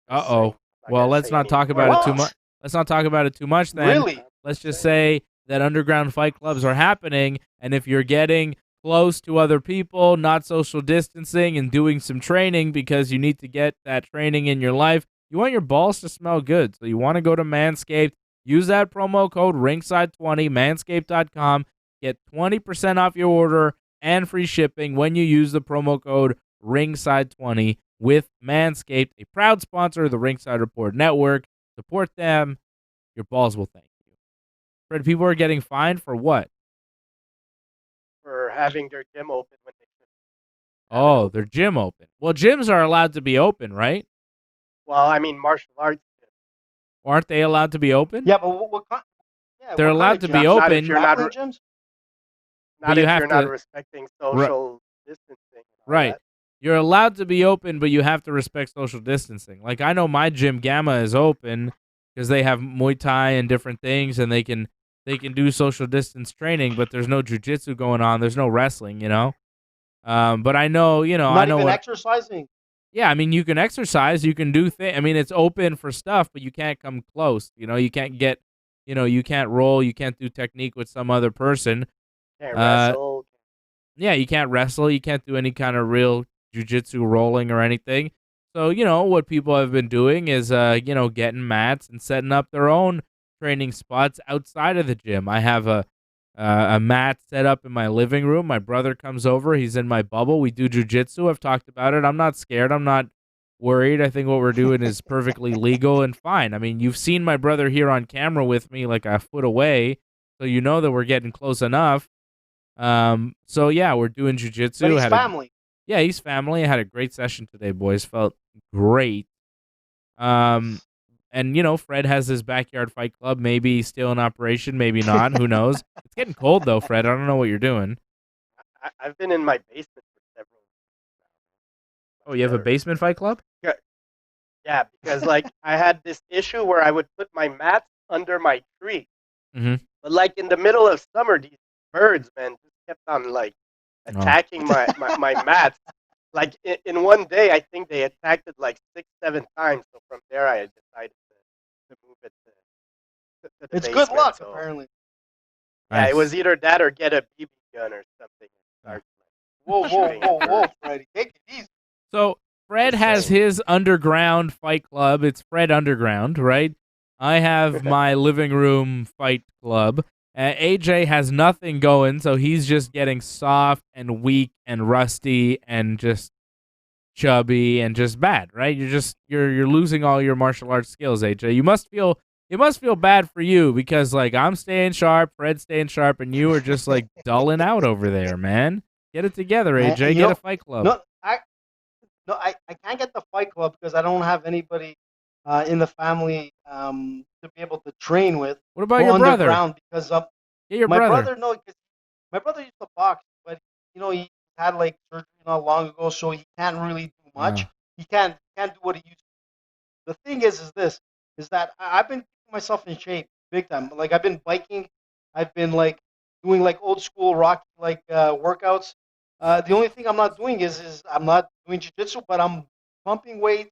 [SPEAKER 1] uh-oh. Well, let's not talk about it too much. Let's not talk about it too much then.
[SPEAKER 2] Really?
[SPEAKER 1] Let's just say that underground fight clubs are happening, and if you're getting close to other people, not social distancing, and doing some training because you need to get that training in your life, you want your balls to smell good. So you want to go to Manscaped, use that promo code Ringside20, manscaped.com, get 20% off your order and free shipping when you use the promo code Ringside20 with Manscaped, a proud sponsor of the Ringside Report Network. Support them. Your balls will thank you. Fred, people are getting fined for what?
[SPEAKER 3] For having their gym open when they should.
[SPEAKER 1] Oh, their gym open. Well, gyms are allowed to be open, right?
[SPEAKER 3] Well, I mean, martial arts.
[SPEAKER 1] Or aren't they allowed to be open?
[SPEAKER 2] Yeah, but what kind? Yeah,
[SPEAKER 1] They're
[SPEAKER 2] what
[SPEAKER 1] allowed
[SPEAKER 2] kind
[SPEAKER 1] to
[SPEAKER 2] of
[SPEAKER 1] be
[SPEAKER 2] gyms?
[SPEAKER 1] open.
[SPEAKER 3] Not if you're not,
[SPEAKER 2] Grappling gyms?
[SPEAKER 1] But
[SPEAKER 3] not
[SPEAKER 1] you
[SPEAKER 3] if
[SPEAKER 1] have
[SPEAKER 3] you're not
[SPEAKER 1] to-
[SPEAKER 3] respecting social distancing. and all
[SPEAKER 1] Right.
[SPEAKER 3] that.
[SPEAKER 1] You're allowed to be open, but you have to respect social distancing. Like, I know my gym, Gamma, is open because they have Muay Thai and different things, and they can do social distance training, but there's no jiu-jitsu going on. There's no wrestling, But I know, I
[SPEAKER 2] Not
[SPEAKER 1] know
[SPEAKER 2] even
[SPEAKER 1] what.
[SPEAKER 2] exercising.
[SPEAKER 1] Yeah, I mean, you can exercise, you can do things. I mean, it's open for stuff, but you can't come close. You can't get, you can't roll, you can't do technique with some other person.
[SPEAKER 3] Can't wrestle.
[SPEAKER 1] Yeah, you can't wrestle, you can't do any kind of real jiu-jitsu rolling or anything. So, what people have been doing is, getting mats and setting up their own training spots outside of the gym. I have a mat set up in my living room. My brother comes over. He's in my bubble. We do jiu-jitsu. I've talked about it. I'm not scared. I'm not worried. I think what we're doing is perfectly legal and fine. I mean, you've seen my brother here on camera with me like a foot away, so you know that we're getting close enough. So yeah, we're doing jiu-jitsu.
[SPEAKER 2] But he's family.
[SPEAKER 1] Yeah, he's family. I had a great session today, boys. Felt great. And Fred has his backyard fight club. Maybe he's still in operation, maybe not. Who knows? It's getting cold though, Fred. I don't know what you're doing.
[SPEAKER 3] I've been in my basement for several.
[SPEAKER 1] Oh, you have a basement fight club?
[SPEAKER 3] Yeah, because like I had this issue where I would put my mats under my tree, but like in the middle of summer, these birds, man, just kept on like attacking my mats. like in one day, I think they attacked it like 6, 7 times. So from there, I decided to move it to the
[SPEAKER 2] It's
[SPEAKER 3] basement.
[SPEAKER 2] good luck,
[SPEAKER 3] So
[SPEAKER 2] apparently.
[SPEAKER 3] yeah, it was
[SPEAKER 1] Nice.
[SPEAKER 3] either that or get a BB gun or something. And start
[SPEAKER 2] Whoa,
[SPEAKER 3] shooting at
[SPEAKER 2] whoa,
[SPEAKER 3] birds.
[SPEAKER 2] Freddie, take it easy.
[SPEAKER 1] So Fred
[SPEAKER 3] Just
[SPEAKER 1] has
[SPEAKER 3] saying.
[SPEAKER 1] his underground fight club. It's Fred Underground, right? I have my living room fight club. AJ has nothing going, so he's just getting soft and weak and rusty and just chubby and just bad, right? You're losing all your martial arts skills, AJ. It must feel bad for you because like I'm staying sharp, Fred's staying sharp, and you are just like dulling out over there, man. Get it together,
[SPEAKER 2] Man,
[SPEAKER 1] AJ. Get a fight club.
[SPEAKER 2] I can't get the fight club because I don't have anybody in the family to be able to train with.
[SPEAKER 1] What about
[SPEAKER 2] Go
[SPEAKER 1] your brother?
[SPEAKER 2] underground because
[SPEAKER 1] Get your
[SPEAKER 2] my
[SPEAKER 1] brother.
[SPEAKER 2] no, 'cause my brother used to box, but he had like surgery not long ago, so he can't really do much.
[SPEAKER 1] Oh.
[SPEAKER 2] He can't do what he used to. The thing is that I've been keeping myself in shape big time. Like I've been biking, I've been like doing like old school Rocky like workouts. The only thing I'm not doing is I'm not doing jiu-jitsu, but I'm pumping weights,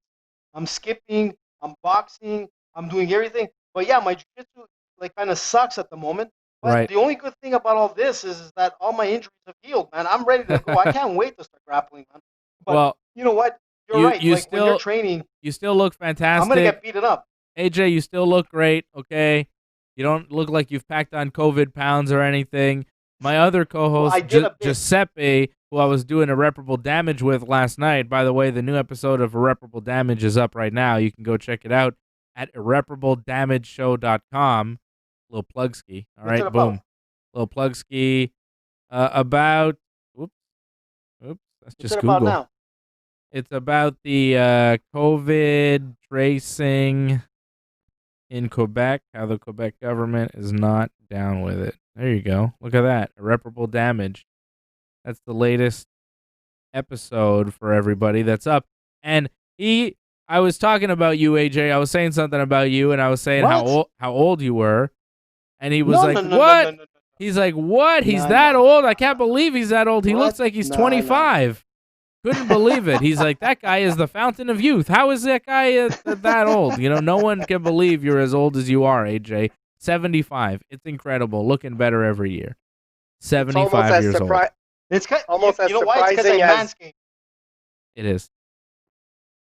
[SPEAKER 2] I'm skipping, I'm boxing, I'm doing everything. But yeah, my jiu-jitsu like kind of sucks at the moment. But
[SPEAKER 1] Right.
[SPEAKER 2] the only good thing about all this is that all my injuries have healed, man. I'm ready to go. I can't wait to start grappling, man. But
[SPEAKER 1] Well,
[SPEAKER 2] you know what? You're right.
[SPEAKER 1] you
[SPEAKER 2] Like when you're
[SPEAKER 1] still
[SPEAKER 2] training,
[SPEAKER 1] look
[SPEAKER 2] I'm
[SPEAKER 1] fantastic.
[SPEAKER 2] gonna get beaten up.
[SPEAKER 1] AJ, you still look great, okay? You don't look like you've packed on COVID pounds or anything. My other
[SPEAKER 2] Well, I
[SPEAKER 1] co-host,
[SPEAKER 2] did a bit.
[SPEAKER 1] Giuseppe, who I was doing Irreparable Damage with last night. By the way, the new episode of Irreparable Damage is up right now. You can go check it out at irreparabledamageshow.com. Little plug ski. All
[SPEAKER 2] What's
[SPEAKER 1] right,
[SPEAKER 2] it about?
[SPEAKER 1] boom. Little plug ski about, oops, that's
[SPEAKER 2] What's
[SPEAKER 1] just
[SPEAKER 2] it about
[SPEAKER 1] Google.
[SPEAKER 2] now?
[SPEAKER 1] It's about the COVID tracing in Quebec, how the Quebec government is not down with it. There you go. Look at that. Irreparable Damage. That's the latest episode for everybody that's up. And I was talking about you, AJ. I was saying something about you, and I was saying
[SPEAKER 2] What?
[SPEAKER 1] how old you were. And he was
[SPEAKER 2] No,
[SPEAKER 1] like,
[SPEAKER 2] no, no,
[SPEAKER 1] what?
[SPEAKER 2] no.
[SPEAKER 1] He's like, what? He's
[SPEAKER 2] No,
[SPEAKER 1] that
[SPEAKER 2] no.
[SPEAKER 1] old? I can't believe he's that old. He
[SPEAKER 2] What?
[SPEAKER 1] looks like he's
[SPEAKER 2] No,
[SPEAKER 1] 25. Couldn't believe it. He's like, that guy is the fountain of youth. How is that guy that old? No one can believe you're as old as you are, AJ. 75. It's incredible. Looking better every year.
[SPEAKER 3] It's almost
[SPEAKER 1] 75
[SPEAKER 3] as
[SPEAKER 1] years old.
[SPEAKER 2] It's
[SPEAKER 3] almost as
[SPEAKER 2] you know why? It's because I
[SPEAKER 3] surprising as
[SPEAKER 2] manscaped.
[SPEAKER 1] It is.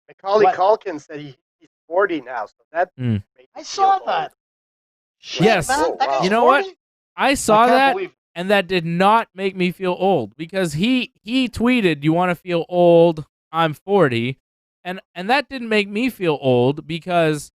[SPEAKER 3] Macaulay
[SPEAKER 2] What?
[SPEAKER 3] Culkin said he's 40 now, so that made me
[SPEAKER 2] I
[SPEAKER 3] feel
[SPEAKER 2] saw
[SPEAKER 3] old.
[SPEAKER 2] that. Shit,
[SPEAKER 1] Yes.
[SPEAKER 2] man,
[SPEAKER 3] Oh,
[SPEAKER 2] that
[SPEAKER 3] wow.
[SPEAKER 2] guy's
[SPEAKER 1] You know what?
[SPEAKER 2] 40?
[SPEAKER 1] I saw
[SPEAKER 2] I can't
[SPEAKER 1] that,
[SPEAKER 2] believe it.
[SPEAKER 1] and that did not make me feel old because he tweeted, "You want to feel old? I'm 40," and that didn't make me feel old because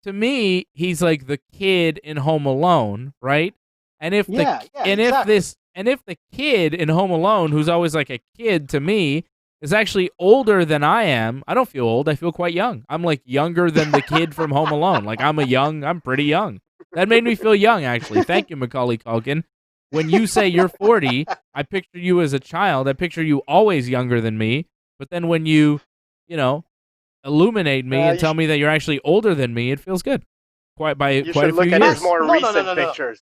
[SPEAKER 1] to me he's like the kid in Home Alone, right? And if
[SPEAKER 2] Yeah,
[SPEAKER 1] if the kid in Home Alone, who's always like a kid to me, is actually older than I am, I don't feel old. I feel quite young. I'm like younger than the kid from Home Alone. Like I'm pretty young. That made me feel young, actually. Thank you, Macaulay Culkin. When you say you're 40, I picture you as a child. I picture you always younger than me. But then when you illuminate me and
[SPEAKER 3] You
[SPEAKER 1] tell me that you're actually older than me, it feels good. Quite
[SPEAKER 3] You
[SPEAKER 1] quite a
[SPEAKER 3] should look
[SPEAKER 1] few
[SPEAKER 3] at
[SPEAKER 1] years.
[SPEAKER 3] his more
[SPEAKER 2] No, no,
[SPEAKER 3] recent
[SPEAKER 2] no.
[SPEAKER 3] pictures.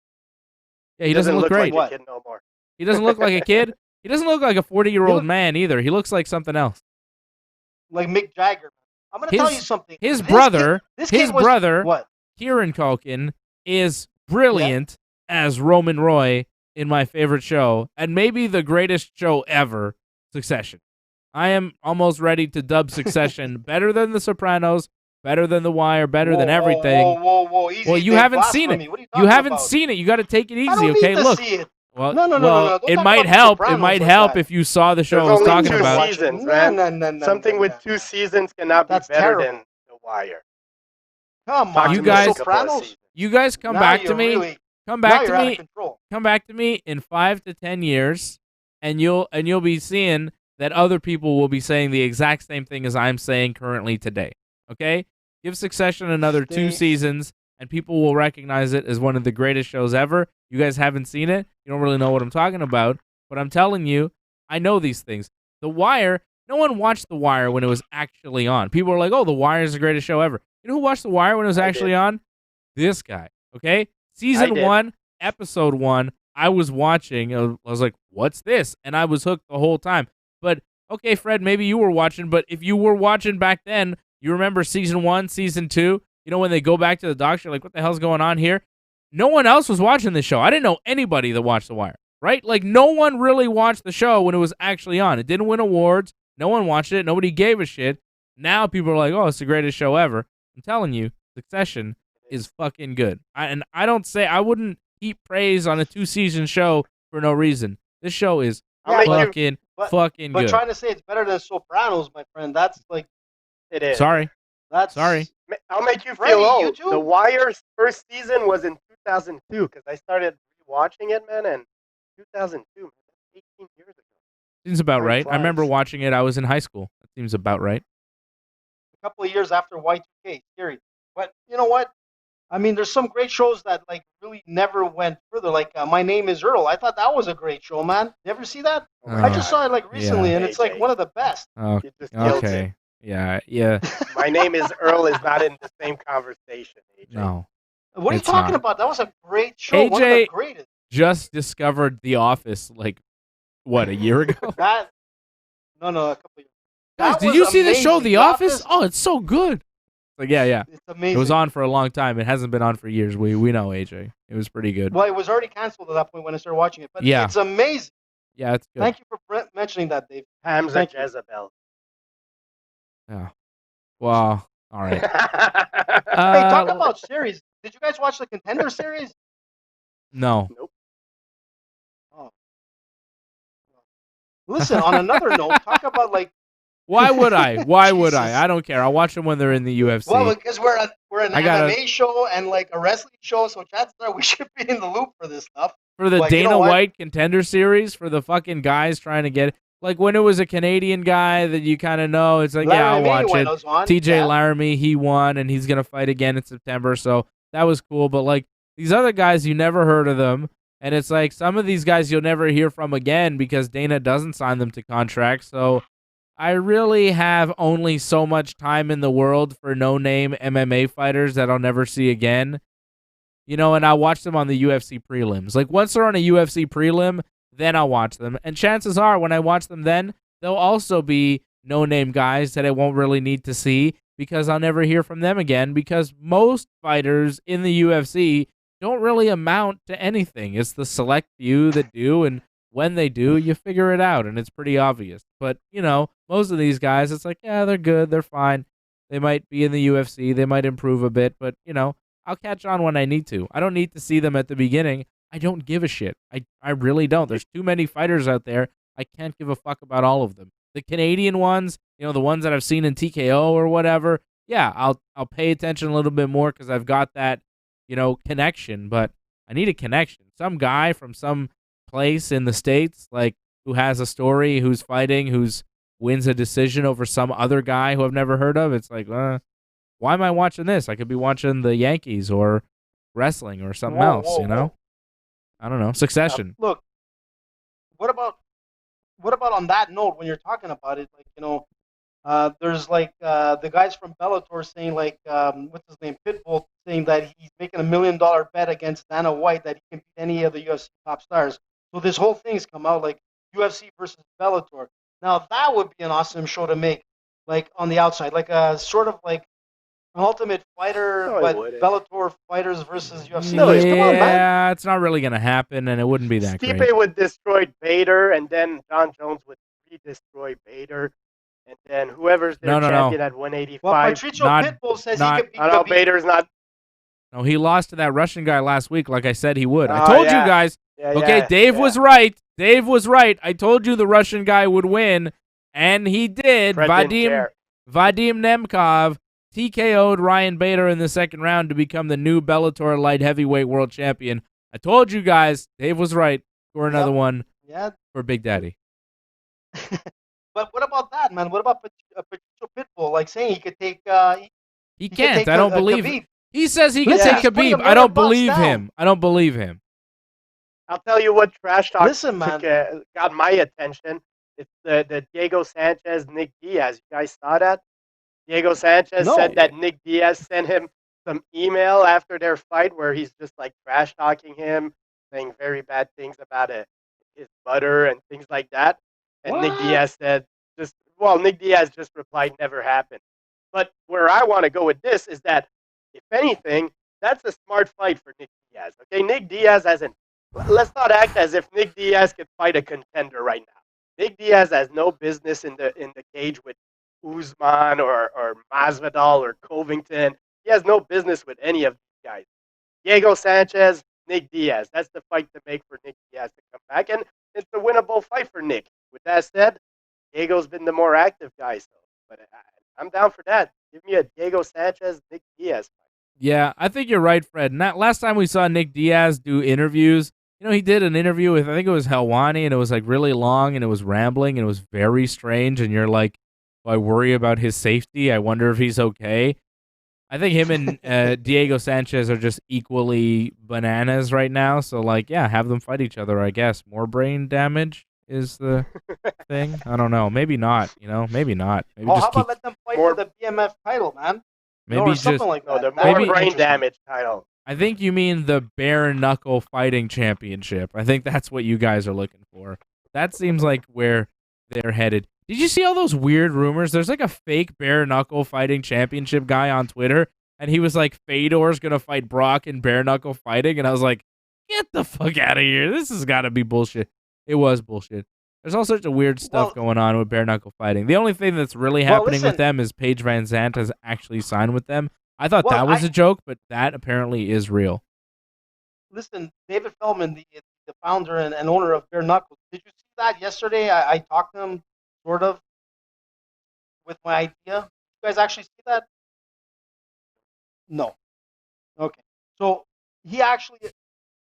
[SPEAKER 1] Yeah, he doesn't look great.
[SPEAKER 3] like a kid no more.
[SPEAKER 1] He doesn't look like a kid. He doesn't look like a 40-year-old
[SPEAKER 2] He
[SPEAKER 1] man either. He looks like something else.
[SPEAKER 2] Like Mick Jagger. I'm gonna tell you something.
[SPEAKER 1] His brother,
[SPEAKER 2] What?
[SPEAKER 1] Kieran Culkin, is brilliant as Roman Roy in my favorite show, and maybe the greatest show ever, Succession. I am almost ready to dub Succession better than The Sopranos, better than The Wire, better than everything.
[SPEAKER 2] Whoa. Easy,
[SPEAKER 1] Well, you
[SPEAKER 2] Dave,
[SPEAKER 1] haven't seen it.
[SPEAKER 2] blasphemy. What are you
[SPEAKER 1] You
[SPEAKER 2] talking
[SPEAKER 1] haven't
[SPEAKER 2] about?
[SPEAKER 1] seen it. You got to take it easy,
[SPEAKER 2] I don't
[SPEAKER 1] okay?
[SPEAKER 2] need to
[SPEAKER 1] Look.
[SPEAKER 2] see it.
[SPEAKER 1] Well,
[SPEAKER 2] No. Don't
[SPEAKER 1] it
[SPEAKER 2] talk
[SPEAKER 1] might
[SPEAKER 2] about The
[SPEAKER 1] help. It
[SPEAKER 2] Sopranos
[SPEAKER 1] might
[SPEAKER 2] like
[SPEAKER 1] help
[SPEAKER 2] that.
[SPEAKER 1] if you saw the show I
[SPEAKER 3] There's
[SPEAKER 1] was
[SPEAKER 3] only
[SPEAKER 1] talking
[SPEAKER 3] two
[SPEAKER 1] about.
[SPEAKER 3] seasons, man.
[SPEAKER 2] No,
[SPEAKER 3] Something with 2 seasons cannot be
[SPEAKER 2] That's
[SPEAKER 3] better
[SPEAKER 2] terrible.
[SPEAKER 3] than The Wire.
[SPEAKER 2] Come
[SPEAKER 3] Talk
[SPEAKER 2] on,
[SPEAKER 1] You
[SPEAKER 3] to me
[SPEAKER 1] guys-
[SPEAKER 3] a couple of
[SPEAKER 2] Sopranos.
[SPEAKER 3] seasons.
[SPEAKER 1] You guys come
[SPEAKER 2] Now
[SPEAKER 1] back to
[SPEAKER 2] you're
[SPEAKER 1] me.
[SPEAKER 2] really-
[SPEAKER 1] Come
[SPEAKER 2] now
[SPEAKER 1] back to
[SPEAKER 2] you're out of
[SPEAKER 1] me.
[SPEAKER 2] control.
[SPEAKER 1] Come back to me in 5 to 10 years, and you'll be seeing that other people will be saying the exact same thing as I'm saying currently today. Okay? Give Succession another 2 seasons, and people will recognize it as one of the greatest shows ever. You guys haven't seen it. You don't really know what I'm talking about, but I'm telling you, I know these things. The Wire, no one watched The Wire when it was actually on. People were like, oh, The Wire is the greatest show ever. You know who watched The Wire when it was actually on? This guy. Okay? Season 1, episode 1, I was watching. I was like, what's this? And I was hooked the whole time. But Okay, Fred, maybe you were watching, but if you were watching back then, you remember season 1, season 2, when they go back to the doctor, like, what the hell's going on here? No one else was watching this show. I didn't know anybody that watched The Wire, right? Like, no one really watched the show when it was actually on. It didn't win awards. No one watched it. Nobody gave a shit. Now people are like, oh, it's the greatest show ever. I'm telling you, Succession is fucking good. I wouldn't heap praise on a 2-season show for no reason. This show is fucking good.
[SPEAKER 2] But trying to say it's better than Sopranos, my friend, that's like...
[SPEAKER 3] It is.
[SPEAKER 1] Sorry.
[SPEAKER 2] Sorry.
[SPEAKER 3] I'll make you
[SPEAKER 2] Freddie,
[SPEAKER 3] feel old.
[SPEAKER 2] you too?
[SPEAKER 3] The Wire's first season was in 2002 because I started watching it, man, in 2002, man, 18 years ago.
[SPEAKER 1] Seems about
[SPEAKER 2] Time
[SPEAKER 1] right. I remember
[SPEAKER 2] flies.
[SPEAKER 1] watching it. I was in high school. That seems about right.
[SPEAKER 2] A couple of years after Y2K, scary. But you know what? I mean, there's some great shows that like really never went further. Like My Name Is Earl. I thought that was a great show, man. You ever see that? I just saw it like recently, and it's like one of the best.
[SPEAKER 1] Oh,
[SPEAKER 3] You just killed
[SPEAKER 1] okay.
[SPEAKER 3] it.
[SPEAKER 1] Yeah.
[SPEAKER 3] My Name Is Earl is not in the same conversation, AJ.
[SPEAKER 1] No.
[SPEAKER 2] What are you
[SPEAKER 1] It's
[SPEAKER 2] talking
[SPEAKER 1] not.
[SPEAKER 2] about? That was a great show. One of the
[SPEAKER 1] AJ
[SPEAKER 2] greatest.
[SPEAKER 1] just discovered The Office, like, what, a year ago?
[SPEAKER 2] That. No, a couple of years.
[SPEAKER 1] Guys,
[SPEAKER 2] That
[SPEAKER 1] did
[SPEAKER 2] was
[SPEAKER 1] you see the show
[SPEAKER 2] amazing.
[SPEAKER 1] The Office? Oh, it's so good. Like, yeah.
[SPEAKER 2] It's amazing.
[SPEAKER 1] It was on for a long time. It hasn't been on for years. We know, AJ. It was pretty good.
[SPEAKER 2] Well, it was already canceled at that point when I started watching it. But
[SPEAKER 1] Yeah.
[SPEAKER 2] it's amazing.
[SPEAKER 1] Yeah, it's good.
[SPEAKER 2] Thank you for mentioning that, Dave.
[SPEAKER 3] Hamza
[SPEAKER 2] Thank you.
[SPEAKER 3] Jezebel.
[SPEAKER 1] Yeah. Well, all right.
[SPEAKER 2] Hey, talk about series. Did you guys watch the Contender series?
[SPEAKER 1] No.
[SPEAKER 3] Nope.
[SPEAKER 2] Listen, on another note, talk about like...
[SPEAKER 1] Why would I? Why would
[SPEAKER 2] Jesus.
[SPEAKER 1] I? I don't care. I'll watch them when they're in the UFC.
[SPEAKER 2] Well, because we're an
[SPEAKER 1] I gotta-
[SPEAKER 2] MMA show and like a wrestling show, so chances are we should be in the loop for this stuff.
[SPEAKER 1] For the
[SPEAKER 2] But you
[SPEAKER 1] Dana
[SPEAKER 2] know what?
[SPEAKER 1] White Contender Series, for the fucking guys trying to get... Like, when it was a Canadian guy that you kind of know, it's like, yeah, I'll watch it. TJ Laramie, he won, and he's going to fight again in September, so that was cool. But, like, these other guys, you never heard of them, and it's like some of these guys you'll never hear from again because Dana doesn't sign them to contracts, so I really have only so much time in the world for no-name MMA fighters that I'll never see again. And I'll watch them on the UFC prelims. Like, once they're on a UFC prelim, then I'll watch them. And chances are, when I watch them then, they'll also be no-name guys that I won't really need to see because I'll never hear from them again because most fighters in the UFC don't really amount to anything. It's the select few that do, and when they do, you figure it out, and it's pretty obvious. But, most of these guys, it's like, yeah, they're good, they're fine. They might be in the UFC, they might improve a bit, but, I'll catch on when I need to. I don't need to see them at the beginning. I don't give a shit. I really don't. There's too many fighters out there. I can't give a fuck about all of them. The Canadian ones, the ones that I've seen in TKO or whatever, yeah, I'll pay attention a little bit more because I've got that, connection. But I need a connection. Some guy from some place in the States, like, who has a story, who's fighting, who's wins a decision over some other guy who I've never heard of. It's like, why am I watching this? I could be watching the Yankees or wrestling or something else,
[SPEAKER 2] Whoa.
[SPEAKER 1] I don't know. Succession.
[SPEAKER 2] Look, what about on that note when you're talking about it? Like, there's like the guys from Bellator saying like, what's his name, Pitbull, saying that he's making $1 million bet against Dana White that he can beat any of the UFC top stars. So this whole thing's come out like UFC versus Bellator. Now that would be an awesome show to make, like on the outside, like a sort of like an Ultimate Fighter,
[SPEAKER 3] No, it
[SPEAKER 2] but
[SPEAKER 3] wouldn't.
[SPEAKER 2] Bellator fighters versus UFC.
[SPEAKER 3] No,
[SPEAKER 2] Come on, man.
[SPEAKER 1] Yeah, it's not really going to happen, and it wouldn't be that
[SPEAKER 3] Stipe
[SPEAKER 1] great.
[SPEAKER 3] would destroy Bader, and then John Jones would re-destroy Bader, and then whoever's their
[SPEAKER 1] No.
[SPEAKER 3] champion at
[SPEAKER 2] Well,
[SPEAKER 3] 185.
[SPEAKER 2] Patricio
[SPEAKER 1] Not-
[SPEAKER 2] Pitbull says
[SPEAKER 1] not-
[SPEAKER 2] he could beat
[SPEAKER 3] I know
[SPEAKER 2] Khabib.
[SPEAKER 3] Bader's not.
[SPEAKER 1] No, he lost to that Russian guy last week like I said he would. I
[SPEAKER 3] Oh,
[SPEAKER 1] told
[SPEAKER 3] yeah.
[SPEAKER 1] you guys.
[SPEAKER 3] Yeah,
[SPEAKER 1] Okay,
[SPEAKER 3] yeah,
[SPEAKER 1] Dave
[SPEAKER 3] yeah.
[SPEAKER 1] was right. Dave was right. I told you the Russian guy would win, and he did.
[SPEAKER 3] Fred didn't care.
[SPEAKER 1] Vadim Nemkov TKO'd Ryan Bader in the second round to become the new Bellator light heavyweight world champion. I told you guys. Dave was right. Score another one
[SPEAKER 2] Yeah.
[SPEAKER 1] for Big Daddy.
[SPEAKER 2] But what about that, man? What about Patricio Pitbull, like saying he could take?
[SPEAKER 1] He
[SPEAKER 2] could
[SPEAKER 1] can't.
[SPEAKER 2] take
[SPEAKER 1] I don't
[SPEAKER 2] Khabib.
[SPEAKER 1] believe. He says he can
[SPEAKER 2] Listen,
[SPEAKER 1] take
[SPEAKER 2] he's putting
[SPEAKER 1] Khabib.
[SPEAKER 2] $1
[SPEAKER 1] I don't
[SPEAKER 2] million
[SPEAKER 1] believe
[SPEAKER 2] down.
[SPEAKER 1] him. I don't believe him.
[SPEAKER 3] I'll tell you what trash talk
[SPEAKER 2] Listen, man.
[SPEAKER 3] got my attention. It's the Diego Sanchez Nick Diaz. You guys saw that? Diego Sanchez
[SPEAKER 2] No.
[SPEAKER 3] said that Nick Diaz sent him some email after their fight where he's just like trash talking him, saying very bad things about his butter and things like that. And Nick
[SPEAKER 2] What?
[SPEAKER 3] Diaz said, Well, Nick Diaz just replied, never happened. But where I want to go with this is that, if anything, that's a smart fight for Nick Diaz. Okay, Nick Diaz hasn't. Let's not act as if Nick Diaz could fight a contender right now. Nick Diaz has no business in the cage with Usman or Masvidal or Covington. He has no business with any of these guys. Diego Sanchez, Nick Diaz. That's the fight to make for Nick Diaz to come back, and it's a winnable fight for Nick. With that said, Diego's been the more active guy, so but I'm down for that. Give me a Diego Sanchez, Nick Diaz fight.
[SPEAKER 1] Yeah, I think you're right, Fred. Last time we saw Nick Diaz do interviews, he did an interview with, I think it was Helwani, and it was like really long, and it was rambling, and it was very strange, and you're like, I worry about his safety. I wonder if he's okay. I think him and Diego Sanchez are just equally bananas right now, so have them fight each other, I guess. More brain damage is the thing. I don't know. Maybe not, maybe not. Maybe
[SPEAKER 2] how about let them fight for the BMF title, man?
[SPEAKER 1] Maybe
[SPEAKER 2] or something like that.
[SPEAKER 3] The more brain damage title.
[SPEAKER 1] I think you mean the bare knuckle fighting championship. I think that's what you guys are looking for. That seems like where they're headed. Did you see all those weird rumors? There's like a fake bare knuckle fighting championship guy on Twitter, and he was like, Fedor's gonna fight Brock in bare knuckle fighting, and I was like, get the fuck out of here. This has got to be bullshit. It was bullshit. There's all sorts of weird stuff going on with bare knuckle fighting. The only thing that's really happening with them is Paige Van Zandt has actually signed with them. I thought that was a joke, but that apparently is real.
[SPEAKER 2] Listen, David Feldman, the founder and owner of Bare Knuckles, did you see that yesterday? I talked to him, sort of, with my idea. You guys actually see that? No. Okay. So he actually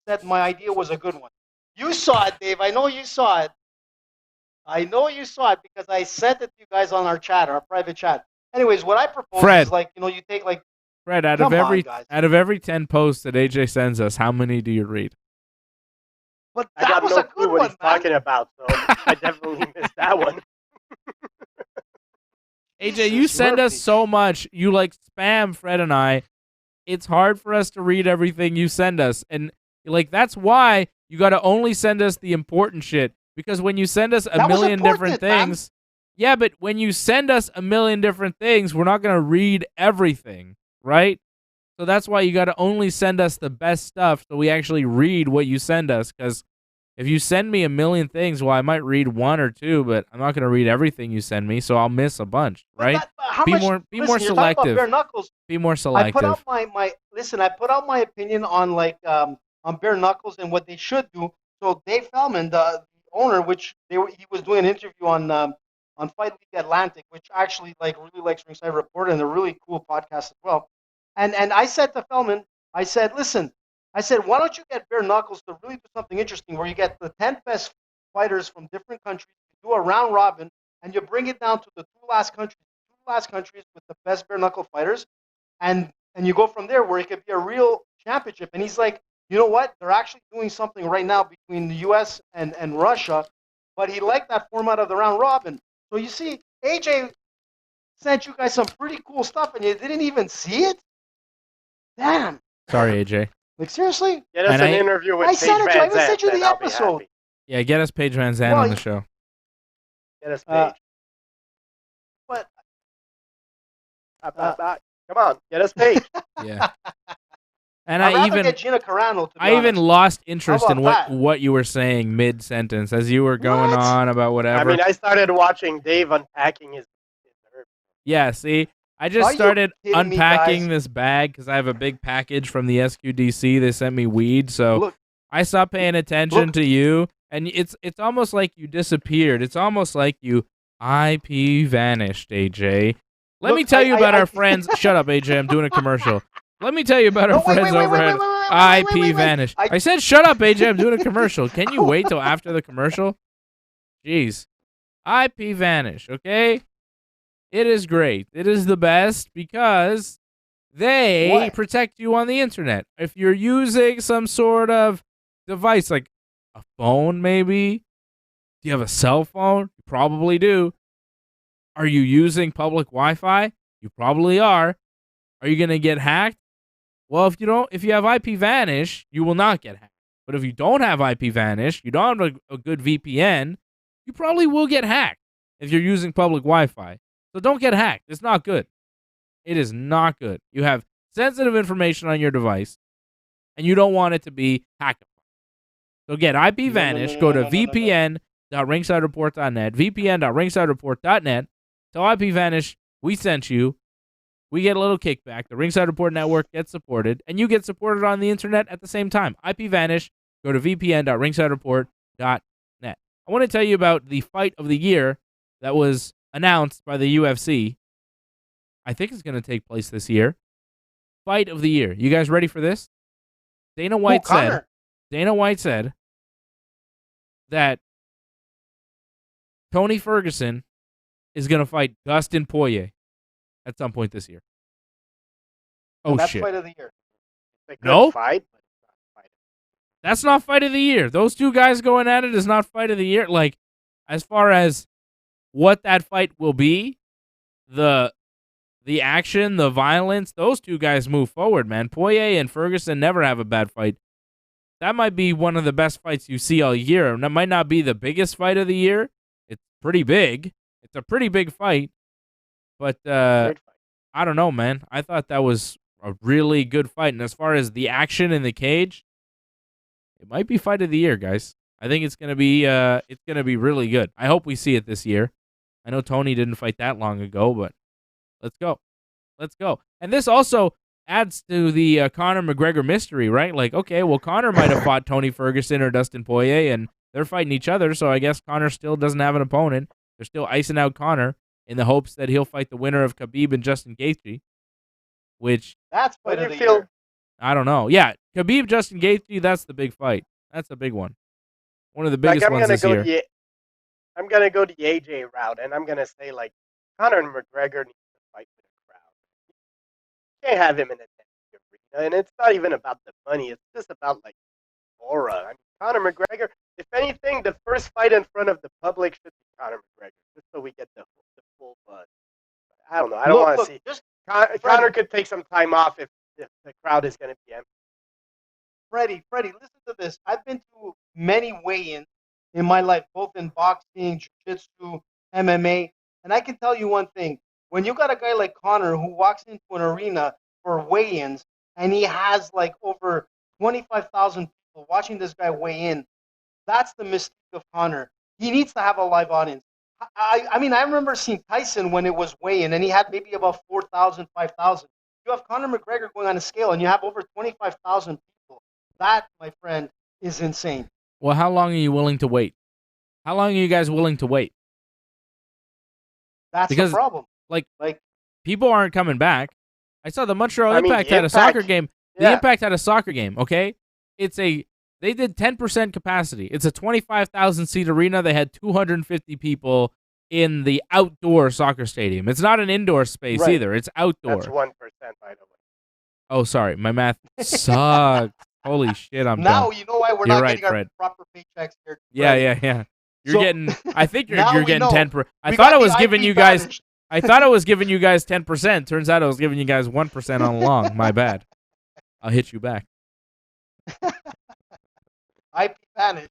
[SPEAKER 2] said my idea was a good one. You saw it, Dave. I know you saw it. I know you saw it because I sent it to you guys on our chat, our private chat. Anyways, what I propose is you take
[SPEAKER 1] Fred, out of every 10 posts that AJ sends us, how many do you read?
[SPEAKER 2] But
[SPEAKER 3] I got no clue what he's talking about, so I definitely missed that one.
[SPEAKER 1] AJ, you send us so much. You spam Fred and I. It's hard for us to read everything you send us. And that's why you got to only send us the important shit. Because when you send us a million different things, yeah, but when you send us a million different things, we're not going to read everything, right? So that's why you got to only send us the best stuff so we actually read what you send us. Because if you send me a million things, well, I might read one or two, but I'm not going to read everything you send me, so I'll miss a bunch, right? Be more selective.
[SPEAKER 2] Bare Knuckles,
[SPEAKER 1] be more selective.
[SPEAKER 2] I put out I put out my opinion on Bare Knuckles and what they should do. So Dave Feldman, the owner, he was doing an interview on Fight League Atlantic, which actually really likes Ringside Report and a really cool podcast as well. And I said to Feldman, I said, listen, why don't you get Bare Knuckles to really do something interesting where you get the 10 best fighters from different countries, you do a round robin, and you bring it down to the two last countries with the best bare knuckle fighters, and you go from there where it could be a real championship. And he's like, you know what? They're actually doing something right now between the U.S. and Russia, but he liked that format of the round robin. So you see, AJ sent you guys some pretty cool stuff, and you didn't even see it? Damn.
[SPEAKER 1] Sorry, AJ.
[SPEAKER 2] Seriously?
[SPEAKER 3] Get us an interview with Paige Van Zandt.
[SPEAKER 2] I even sent you the episode.
[SPEAKER 1] Yeah, get us Paige Van Zandt on the show.
[SPEAKER 3] Get us Paige.
[SPEAKER 2] But
[SPEAKER 3] come on, get us Paige.
[SPEAKER 1] Yeah. And
[SPEAKER 2] I even get Gina Carano,
[SPEAKER 1] I even lost interest in what you were saying mid sentence as you were going on about whatever.
[SPEAKER 3] I mean, I started watching Dave unpacking his herb.
[SPEAKER 1] Yeah, see, I just started unpacking this bag because I have a big package from the SQDC. They sent me weed, so I stopped paying attention to you, and it's almost like you disappeared. It's almost like you IP vanished, AJ. Let me tell you about our friends. Shut up, AJ. I'm doing a commercial. Let me tell you about our friends over at IP Vanish. I said shut up, AJ. I'm doing a commercial. Can you wait till after the commercial? Jeez. IP Vanish, okay? It is great. It is the best because they protect you on the internet. If you're using some sort of device, like a phone maybe, do you have a cell phone? You probably do. Are you using public Wi-Fi? You probably are. Are you going to get hacked? Well, if you have IP Vanish, you will not get hacked. But if you don't have IP Vanish, you don't have a good VPN, you probably will get hacked. if you're using public Wi-Fi. So don't get hacked. It's not good. It is not good. You have sensitive information on your device, and you don't want it to be hacked. So get IP Vanish. Go to vpn.ringsidereport.net, vpn.ringsidereport.net. Tell IP Vanish we sent you. We get a little kickback. The Ringside Report Network gets supported, and you get supported on the internet at the same time. IP Vanish. Go to vpn.ringsidereport.net. I want to tell you about the fight of the year that was announced by the UFC. I think it's going to take place this year. Fight of the year. You guys ready for this? Dana White said that Tony Ferguson is going to fight Dustin Poirier at some point this year. Oh,
[SPEAKER 2] that's
[SPEAKER 1] shit.
[SPEAKER 2] Fight of the year.
[SPEAKER 3] It's a good fight, but it's not a fight.
[SPEAKER 1] That's not fight of the year. Those two guys going at it is not fight of the year. Like, as far as what that fight will be, the action, the violence, those two guys move forward, man. Poirier and Ferguson never have a bad fight. That might be one of the best fights you see all year. And that might not be the biggest fight of the year. It's pretty big. It's a pretty big fight. But I don't know, man. I thought that was a really good fight. And as far as the action in the cage, it might be fight of the year, guys. I think it's gonna be really good. I hope we see it this year. I know Tony didn't fight that long ago, but let's go. And this also adds to the Conor McGregor mystery, right? Like, okay, well, Conor might have fought Tony Ferguson or Dustin Poirier, and they're fighting each other, so I guess Conor still doesn't have an opponent. They're still icing out Conor in the hopes that he'll fight the winner of Khabib and Justin Gaethje, which
[SPEAKER 2] that's fight of the year.
[SPEAKER 1] I don't know. Yeah, Khabib, Justin Gaethje, that's the big fight. That's the big one. One of the biggest ones this year.
[SPEAKER 3] I'm going to go the AJ route, and I'm going to say, like, Conor McGregor needs to fight with a crowd. You can't have him in an empty arena, and it's not even about the money. It's just about, like, aura. I mean, Conor McGregor, if anything, the first fight in front of the public should be Conor McGregor, just so we get the full buzz. I don't know. I don't want to see. Conor could take some time off if the crowd is going to be empty.
[SPEAKER 2] Freddie, listen to this. I've been to many weigh-ins in my life, both in boxing, jiu-jitsu, MMA, and I can tell you one thing. When you got a guy like Conor who walks into an arena for weigh-ins and he has like over 25,000 people watching this guy weigh in, that's the mystique of Conor. He needs to have a live audience. I mean, I remember seeing Tyson when it was weigh-in, and he had maybe about 4,000, 5,000. You have Conor McGregor going on a scale, and you have over 25,000 people. That, my friend, is insane.
[SPEAKER 1] Well, how long are you willing to wait? How long are you guys willing to wait?
[SPEAKER 2] That's the problem.
[SPEAKER 1] Like people aren't coming back. I saw the Montreal Impact had a soccer game.
[SPEAKER 3] Yeah.
[SPEAKER 1] The Impact had a soccer game, okay? They did 10% capacity. It's a 25,000 seat arena. They had 250 people in the outdoor soccer stadium. It's not an indoor space either. It's outdoor.
[SPEAKER 3] That's 1%, by the way.
[SPEAKER 1] Oh, sorry. My math sucks. Holy shit, I'm
[SPEAKER 2] now
[SPEAKER 1] done.
[SPEAKER 2] You know why we're
[SPEAKER 1] You're
[SPEAKER 2] not
[SPEAKER 1] right,
[SPEAKER 2] getting
[SPEAKER 1] Fred.
[SPEAKER 2] our proper paychecks here.
[SPEAKER 1] Yeah. You're getting. I think you're getting 10%. I
[SPEAKER 2] We
[SPEAKER 1] thought
[SPEAKER 2] got
[SPEAKER 1] I was
[SPEAKER 2] the
[SPEAKER 1] giving
[SPEAKER 2] IP
[SPEAKER 1] you guys.
[SPEAKER 2] Vanish.
[SPEAKER 1] I thought I was giving you guys 10%. Turns out I was giving you guys 1% all along. My bad. I'll hit you back.
[SPEAKER 2] IP Vanish.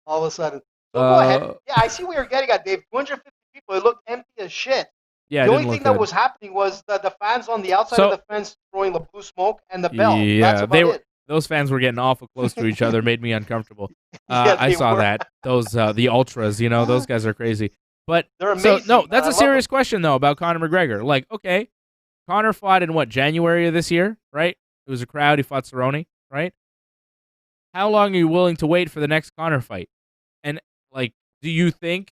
[SPEAKER 2] All of a sudden. So go ahead. Yeah, I see where you're getting at, Dave. 250 people. It looked empty as shit.
[SPEAKER 1] Yeah,
[SPEAKER 2] the only thing that was happening was the fans on the outside of the fence throwing the blue smoke and the bell.
[SPEAKER 1] Yeah,
[SPEAKER 2] That's about it.
[SPEAKER 1] Those fans were getting awful close to each other. Made me uncomfortable.
[SPEAKER 2] Yeah,
[SPEAKER 1] I saw
[SPEAKER 2] were.
[SPEAKER 1] that. Those the ultras. Those guys are crazy. But
[SPEAKER 2] they're amazing.
[SPEAKER 1] So, no, that's a serious question though about Conor McGregor. Like, okay, Conor fought in January of this year, right? It was a crowd. He fought Cerrone, right? How long are you willing to wait for the next Conor fight? And like, do you think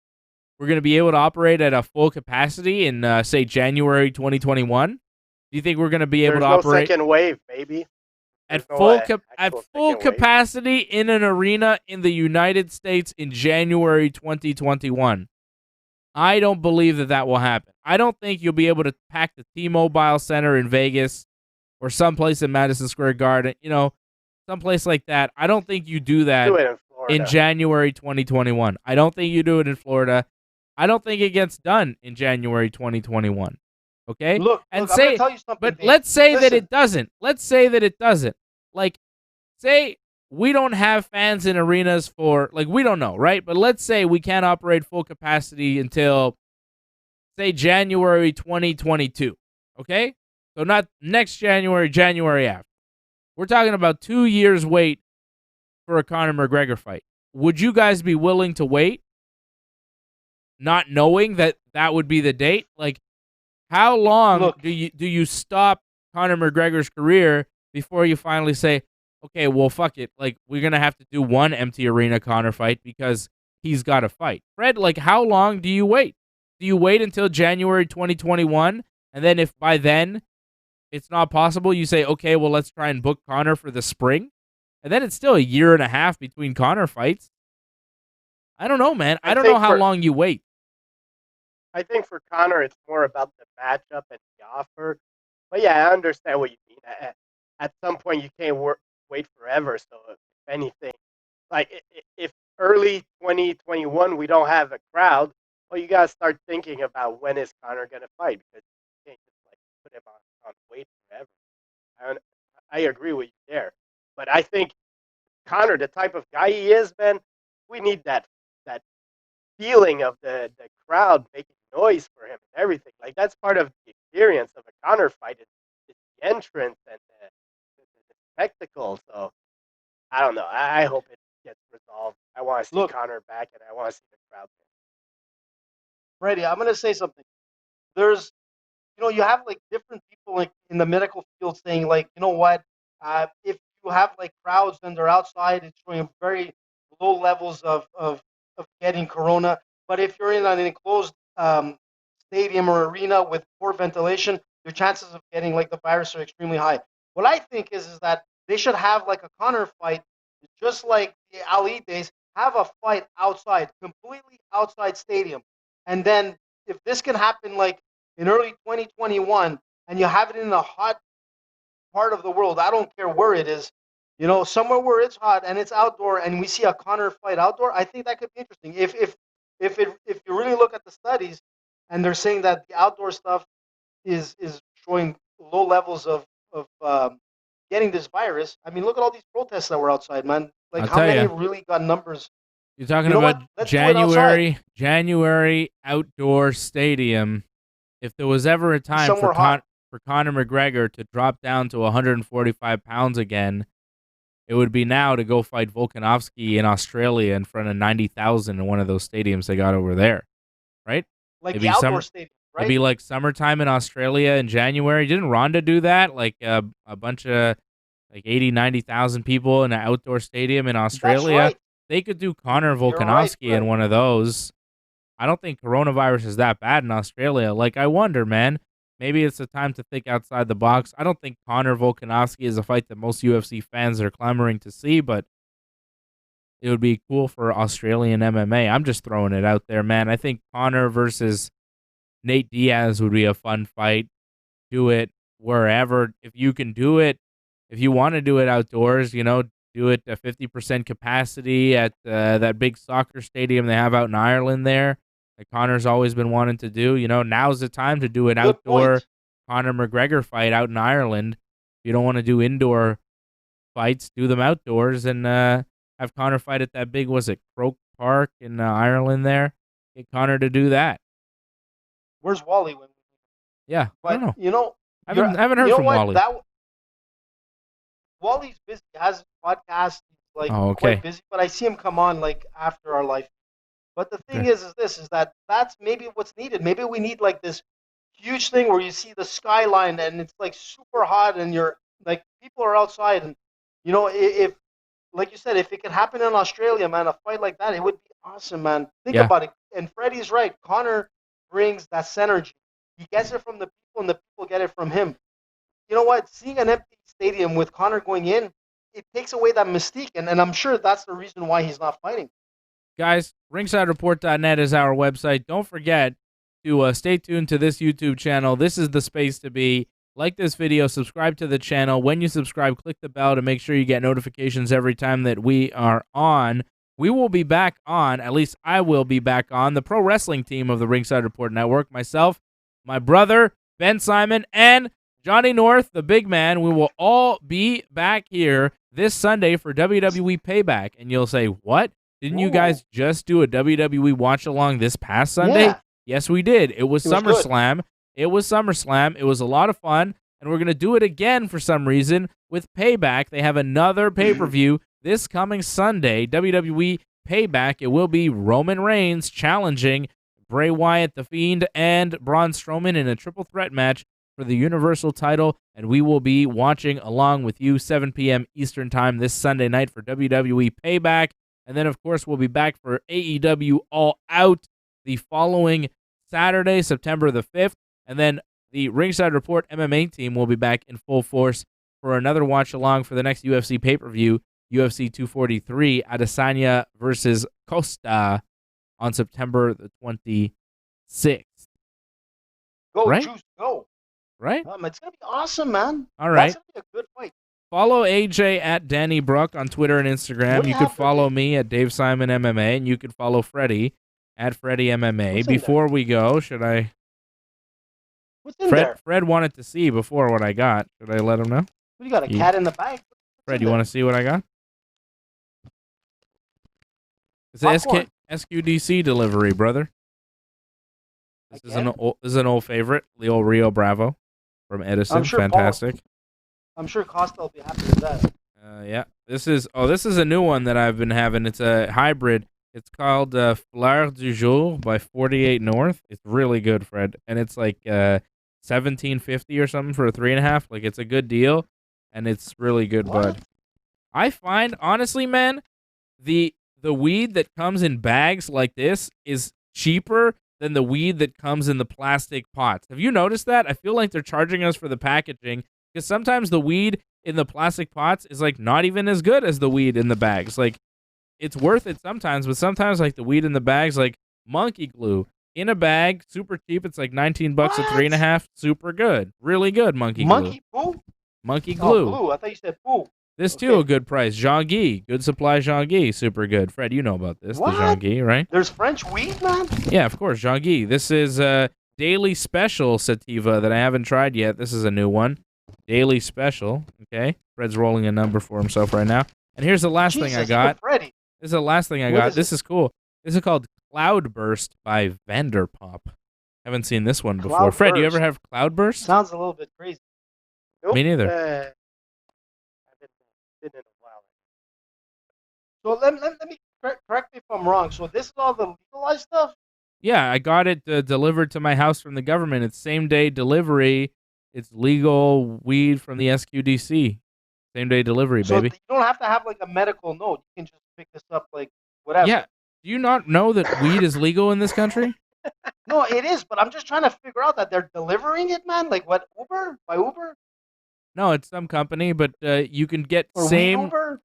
[SPEAKER 1] we're going to be able to operate at a full capacity in, say, January 2021? Do you think we're going to be able to operate?
[SPEAKER 3] Second wave, maybe.
[SPEAKER 1] At full capacity in an arena in the United States in January 2021? I don't believe that will happen. I don't think you'll be able to pack the T-Mobile Center in Vegas or someplace in Madison Square Garden, someplace like that. I don't think you do that in January 2021. I don't think you do it in Florida. I don't think it gets done in January 2021. Okay?
[SPEAKER 2] Look,
[SPEAKER 1] I'm
[SPEAKER 2] gonna tell you something,
[SPEAKER 1] but
[SPEAKER 2] Dave.
[SPEAKER 1] let's say that it doesn't. Let's say that it doesn't. Like, say we don't have fans in arenas for, like, we don't know, right? But let's say we can't operate full capacity until say January 2022. Okay? So not next January, January after. We're talking about 2 years wait for a Conor McGregor fight. Would you guys be willing to wait, not knowing that that would be the date? Like, how long do you stop Conor McGregor's career before you finally say, okay, well, fuck it. Like, we're going to have to do one empty arena Conor fight because he's got to fight. Fred, like, how long do you wait? Do you wait until January 2021? And then if by then it's not possible, you say, okay, well, let's try and book Conor for the spring? And then it's still a year and a half between Conor fights. I don't know, man. I don't know how long you wait.
[SPEAKER 3] I think for Conor, it's more about the matchup and the offer. But yeah, I understand what you mean. At some point, you can't wait forever. So if anything, like if early 2021 we don't have a crowd, well, you gotta start thinking about when is Conor gonna fight, because you can't just like put him on wait forever. I agree with you there, but I think Conor, the type of guy he is, man, we need that feeling of the crowd making noise for him and everything. Like, that's part of the experience of a Conor fight. It's the entrance and the spectacle. So I don't know. I hope it gets resolved. I want to see Conor back, and I want to see the crowd there.
[SPEAKER 2] Freddie, I'm going to say something. There's, you have like different people like in the medical field saying like, you know what, if you have like crowds and they're outside, it's showing very low levels of getting corona. But if you're in an enclosed stadium or arena with poor ventilation, your chances of getting like the virus are extremely high. What I think is that they should have like a Conor fight, just like the Ali days, have a fight outside, completely outside stadium. And then if this can happen like in early 2021 and you have it in a hot part of the world, I don't care where it is, somewhere where it's hot and it's outdoor, and we see a Conor fight outdoor, I think that could be interesting. If you really look at the studies, and they're saying that the outdoor stuff is showing low levels of getting this virus. I mean, look at all these protests that were outside, man. Like, how many really got numbers?
[SPEAKER 1] You're talking about January outdoor stadium. If there was ever a time for Conor McGregor to drop down to 145 pounds again, it would be now to go fight Volkanovski in Australia in front of 90,000 in one of those stadiums they got over there, right?
[SPEAKER 2] Like the outdoor stadium, right?
[SPEAKER 1] It'd be like summertime in Australia in January. Didn't Ronda do that? Like a bunch of like 80, 90,000 people in an outdoor stadium in Australia.
[SPEAKER 2] That's right.
[SPEAKER 1] They could do Conor Volkanovski in one of those. I don't think coronavirus is that bad in Australia. Like, I wonder, man. Maybe it's a time to think outside the box. I don't think Conor Volkanovski is a fight that most UFC fans are clamoring to see, but it would be cool for Australian MMA. I'm just throwing it out there, man. I think Conor versus Nate Diaz would be a fun fight. Do it wherever. If you can do it, if you want to do it outdoors, do it at 50% capacity at that big soccer stadium they have out in Ireland there, that Conor's always been wanting to do. Now's the time to do an outdoor Conor McGregor fight out in Ireland. If you don't want to do indoor fights, do them outdoors and have Conor fight at that big, was it Croke Park in Ireland there? Get Conor to do that.
[SPEAKER 2] Where's Wally?
[SPEAKER 1] Yeah,
[SPEAKER 2] but,
[SPEAKER 1] I don't know. I haven't heard from Wally.
[SPEAKER 2] Wally's busy. He has a podcast. He's quite busy, but I see him come on like after our live. But the thing is that's maybe what's needed. Maybe we need like this huge thing where you see the skyline and it's like super hot and you're like people are outside, and if like you said, if it could happen in Australia, man, a fight like that, it would be awesome, man. Think about it. And Freddie's right. Conor brings that synergy. He gets it from the people, and the people get it from him. You know what? Seeing an empty stadium with Conor going in, it takes away that mystique, and I'm sure that's the reason why he's not fighting.
[SPEAKER 1] Guys, ringsidereport.net is our website. Don't forget to stay tuned to this YouTube channel. This is the space to be. Like this video, subscribe to the channel. When you subscribe, click the bell to make sure you get notifications every time that we are on. We will be back on, at least I will be back on, the pro wrestling team of the Ringside Report Network. Myself, my brother, Ben Simon, and Johnny North, the big man. We will all be back here this Sunday for WWE Payback. And you'll say, what? Didn't you guys just do a WWE watch-along this past Sunday?
[SPEAKER 2] Yeah.
[SPEAKER 1] Yes, we did. It was
[SPEAKER 2] It was good.
[SPEAKER 1] SummerSlam. It was SummerSlam. It was a lot of fun, and we're going to do it again for some reason with Payback. They have another pay-per-view this coming Sunday, WWE Payback. It will be Roman Reigns challenging Bray Wyatt, The Fiend, and Braun Strowman in a triple threat match for the Universal title, and we will be watching along with you 7 p.m. Eastern Time this Sunday night for WWE Payback. And then, of course, we'll be back for AEW All Out the following Saturday, September the 5th. And then the Ringside Report MMA team will be back in full force for another watch-along for the next UFC pay-per-view, UFC 243, Adesanya versus Costa on September the 26th.
[SPEAKER 2] Go,
[SPEAKER 1] Right?
[SPEAKER 2] Juice, go.
[SPEAKER 1] Right?
[SPEAKER 2] It's going to be awesome, man.
[SPEAKER 1] All right.
[SPEAKER 2] That's going to be a good fight.
[SPEAKER 1] Follow AJ at Danny Bruck on Twitter and Instagram.
[SPEAKER 2] What do
[SPEAKER 1] You
[SPEAKER 2] you
[SPEAKER 1] could
[SPEAKER 2] have for
[SPEAKER 1] follow
[SPEAKER 2] me?
[SPEAKER 1] me at Dave Simon MMA, and you could follow Freddie at Freddie MMA.
[SPEAKER 2] What's in
[SPEAKER 1] Before we go, should I...
[SPEAKER 2] What's in there?
[SPEAKER 1] Fred wanted to see before what I got. Should I let him know?
[SPEAKER 2] What, you got a
[SPEAKER 1] You-
[SPEAKER 2] cat in the bag?
[SPEAKER 1] Fred, you want to see what I got? It's a
[SPEAKER 2] Popcorn.
[SPEAKER 1] SQDC delivery, brother. This is an old favorite, the old Rio Bravo from Edison.
[SPEAKER 2] I'm sure
[SPEAKER 1] Fantastic.
[SPEAKER 2] I'm sure Costa will be happy with that.
[SPEAKER 1] Yeah. This is a new one that I've been having. It's a hybrid. It's called Fleur du Jour by 48 North. It's really good, Fred, and it's like $17.50 or something for a 3.5. Like, it's a good deal, and it's really good,
[SPEAKER 2] What?
[SPEAKER 1] bud. I find, honestly, man, the weed that comes in bags like this is cheaper than the weed that comes in the plastic pots. Have you noticed that? I feel like they're charging us for the packaging, because sometimes the weed in the plastic pots is like not even as good as the weed in the bags. Like, it's worth it sometimes, but sometimes like the weed in the bags, like Monkey Glue in a bag, super cheap. It's like $19 a
[SPEAKER 2] What?
[SPEAKER 1] 3.5. Super good, really good. Monkey
[SPEAKER 2] Monkey
[SPEAKER 1] Glue.
[SPEAKER 2] poo?
[SPEAKER 1] Monkey
[SPEAKER 2] Oh,
[SPEAKER 1] Glue.
[SPEAKER 2] blue. I thought you said poo.
[SPEAKER 1] This too,
[SPEAKER 2] Okay.
[SPEAKER 1] a good price. Jean-Guy, good supply. Jean-Guy, super good. Fred, you know about this.
[SPEAKER 2] What?
[SPEAKER 1] The Jean-Guy, right?
[SPEAKER 2] There's French weed, man?
[SPEAKER 1] Yeah, of course, Jean-Guy. This is a daily special sativa that I haven't tried yet. This is a new one. Daily special. Okay. Fred's rolling a number for himself right now. And here's the last thing I
[SPEAKER 2] Jesus,
[SPEAKER 1] got.
[SPEAKER 2] Freddy.
[SPEAKER 1] This is the last thing I
[SPEAKER 2] What
[SPEAKER 1] got.
[SPEAKER 2] is
[SPEAKER 1] This is cool. This is called Cloudburst by Vanderpump. Haven't seen this one before. Fred, you ever have Cloudburst?
[SPEAKER 2] Sounds a little bit crazy.
[SPEAKER 3] Nope.
[SPEAKER 1] Me neither.
[SPEAKER 3] I haven't been in a while.
[SPEAKER 2] So let me correct me if I'm wrong. So this is all the legalized stuff?
[SPEAKER 1] Yeah, I got it delivered to my house from the government. It's same-day delivery. It's legal weed from the SQDC. Same-day delivery,
[SPEAKER 2] So
[SPEAKER 1] baby.
[SPEAKER 2] you don't have to have like a medical note. You can just pick this up like whatever.
[SPEAKER 1] Yeah. Do you not know that weed is legal in this country?
[SPEAKER 2] No, it is, but I'm just trying to figure out that they're delivering it, man. Like what, Uber? By Uber?
[SPEAKER 1] No, it's some company, but you can get
[SPEAKER 2] Or
[SPEAKER 1] same
[SPEAKER 2] Uber?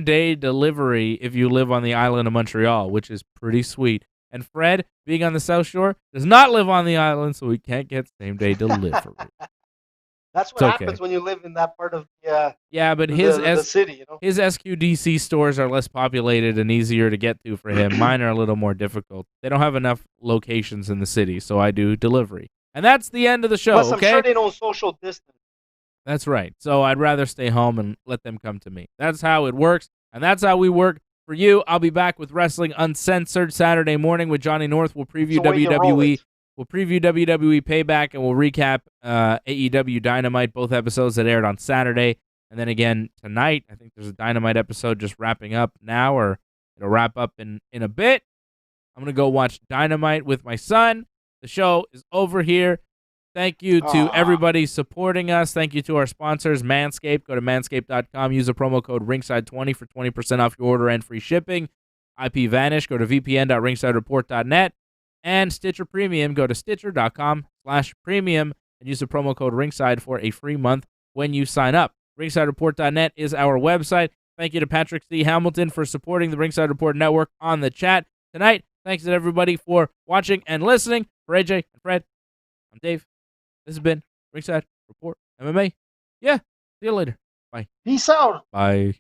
[SPEAKER 1] day delivery if you live on the island of Montreal, which is pretty sweet. And Fred, being on the South Shore, does not live on the island, so he can't get same day delivery.
[SPEAKER 2] That's what
[SPEAKER 1] It's okay.
[SPEAKER 2] happens when you live in that part of the
[SPEAKER 1] Yeah, but
[SPEAKER 2] the city, you know.
[SPEAKER 1] his SQDC stores are less populated and easier to get to for him. Mine are a little more difficult. They don't have enough locations in the city, so I do delivery. And that's the end of the show,
[SPEAKER 2] Plus, I'm
[SPEAKER 1] okay?
[SPEAKER 2] sure they don't social distance.
[SPEAKER 1] That's right. So I'd rather stay home and let them come to me. That's how it works, and that's how we work for you. I'll be back with Wrestling Uncensored Saturday morning with Johnny North. We'll preview
[SPEAKER 2] So where you roll
[SPEAKER 1] WWE.
[SPEAKER 2] it.
[SPEAKER 1] We'll preview WWE Payback, and we'll recap AEW Dynamite, both episodes that aired on Saturday. And then again tonight, I think there's a Dynamite episode just wrapping up now, or it'll wrap up in a bit. I'm going to go watch Dynamite with my son. The show is over here. Thank you to everybody supporting us. Thank you to our sponsors, Manscaped. Go to manscaped.com. Use the promo code Ringside20 for 20% off your order and free shipping. IPVanish. Go to vpn.ringsidereport.net. And Stitcher Premium. Go to stitcher.com/premium and use the promo code Ringside for a free month when you sign up. RingsideReport.net is our website. Thank you to Patrick C. Hamilton for supporting the Ringside Report Network on the chat tonight. Thanks to everybody for watching and listening. For AJ and Fred, I'm Dave. This has been Ringside Report MMA. Yeah, see you later. Bye.
[SPEAKER 2] Peace out.
[SPEAKER 1] Bye.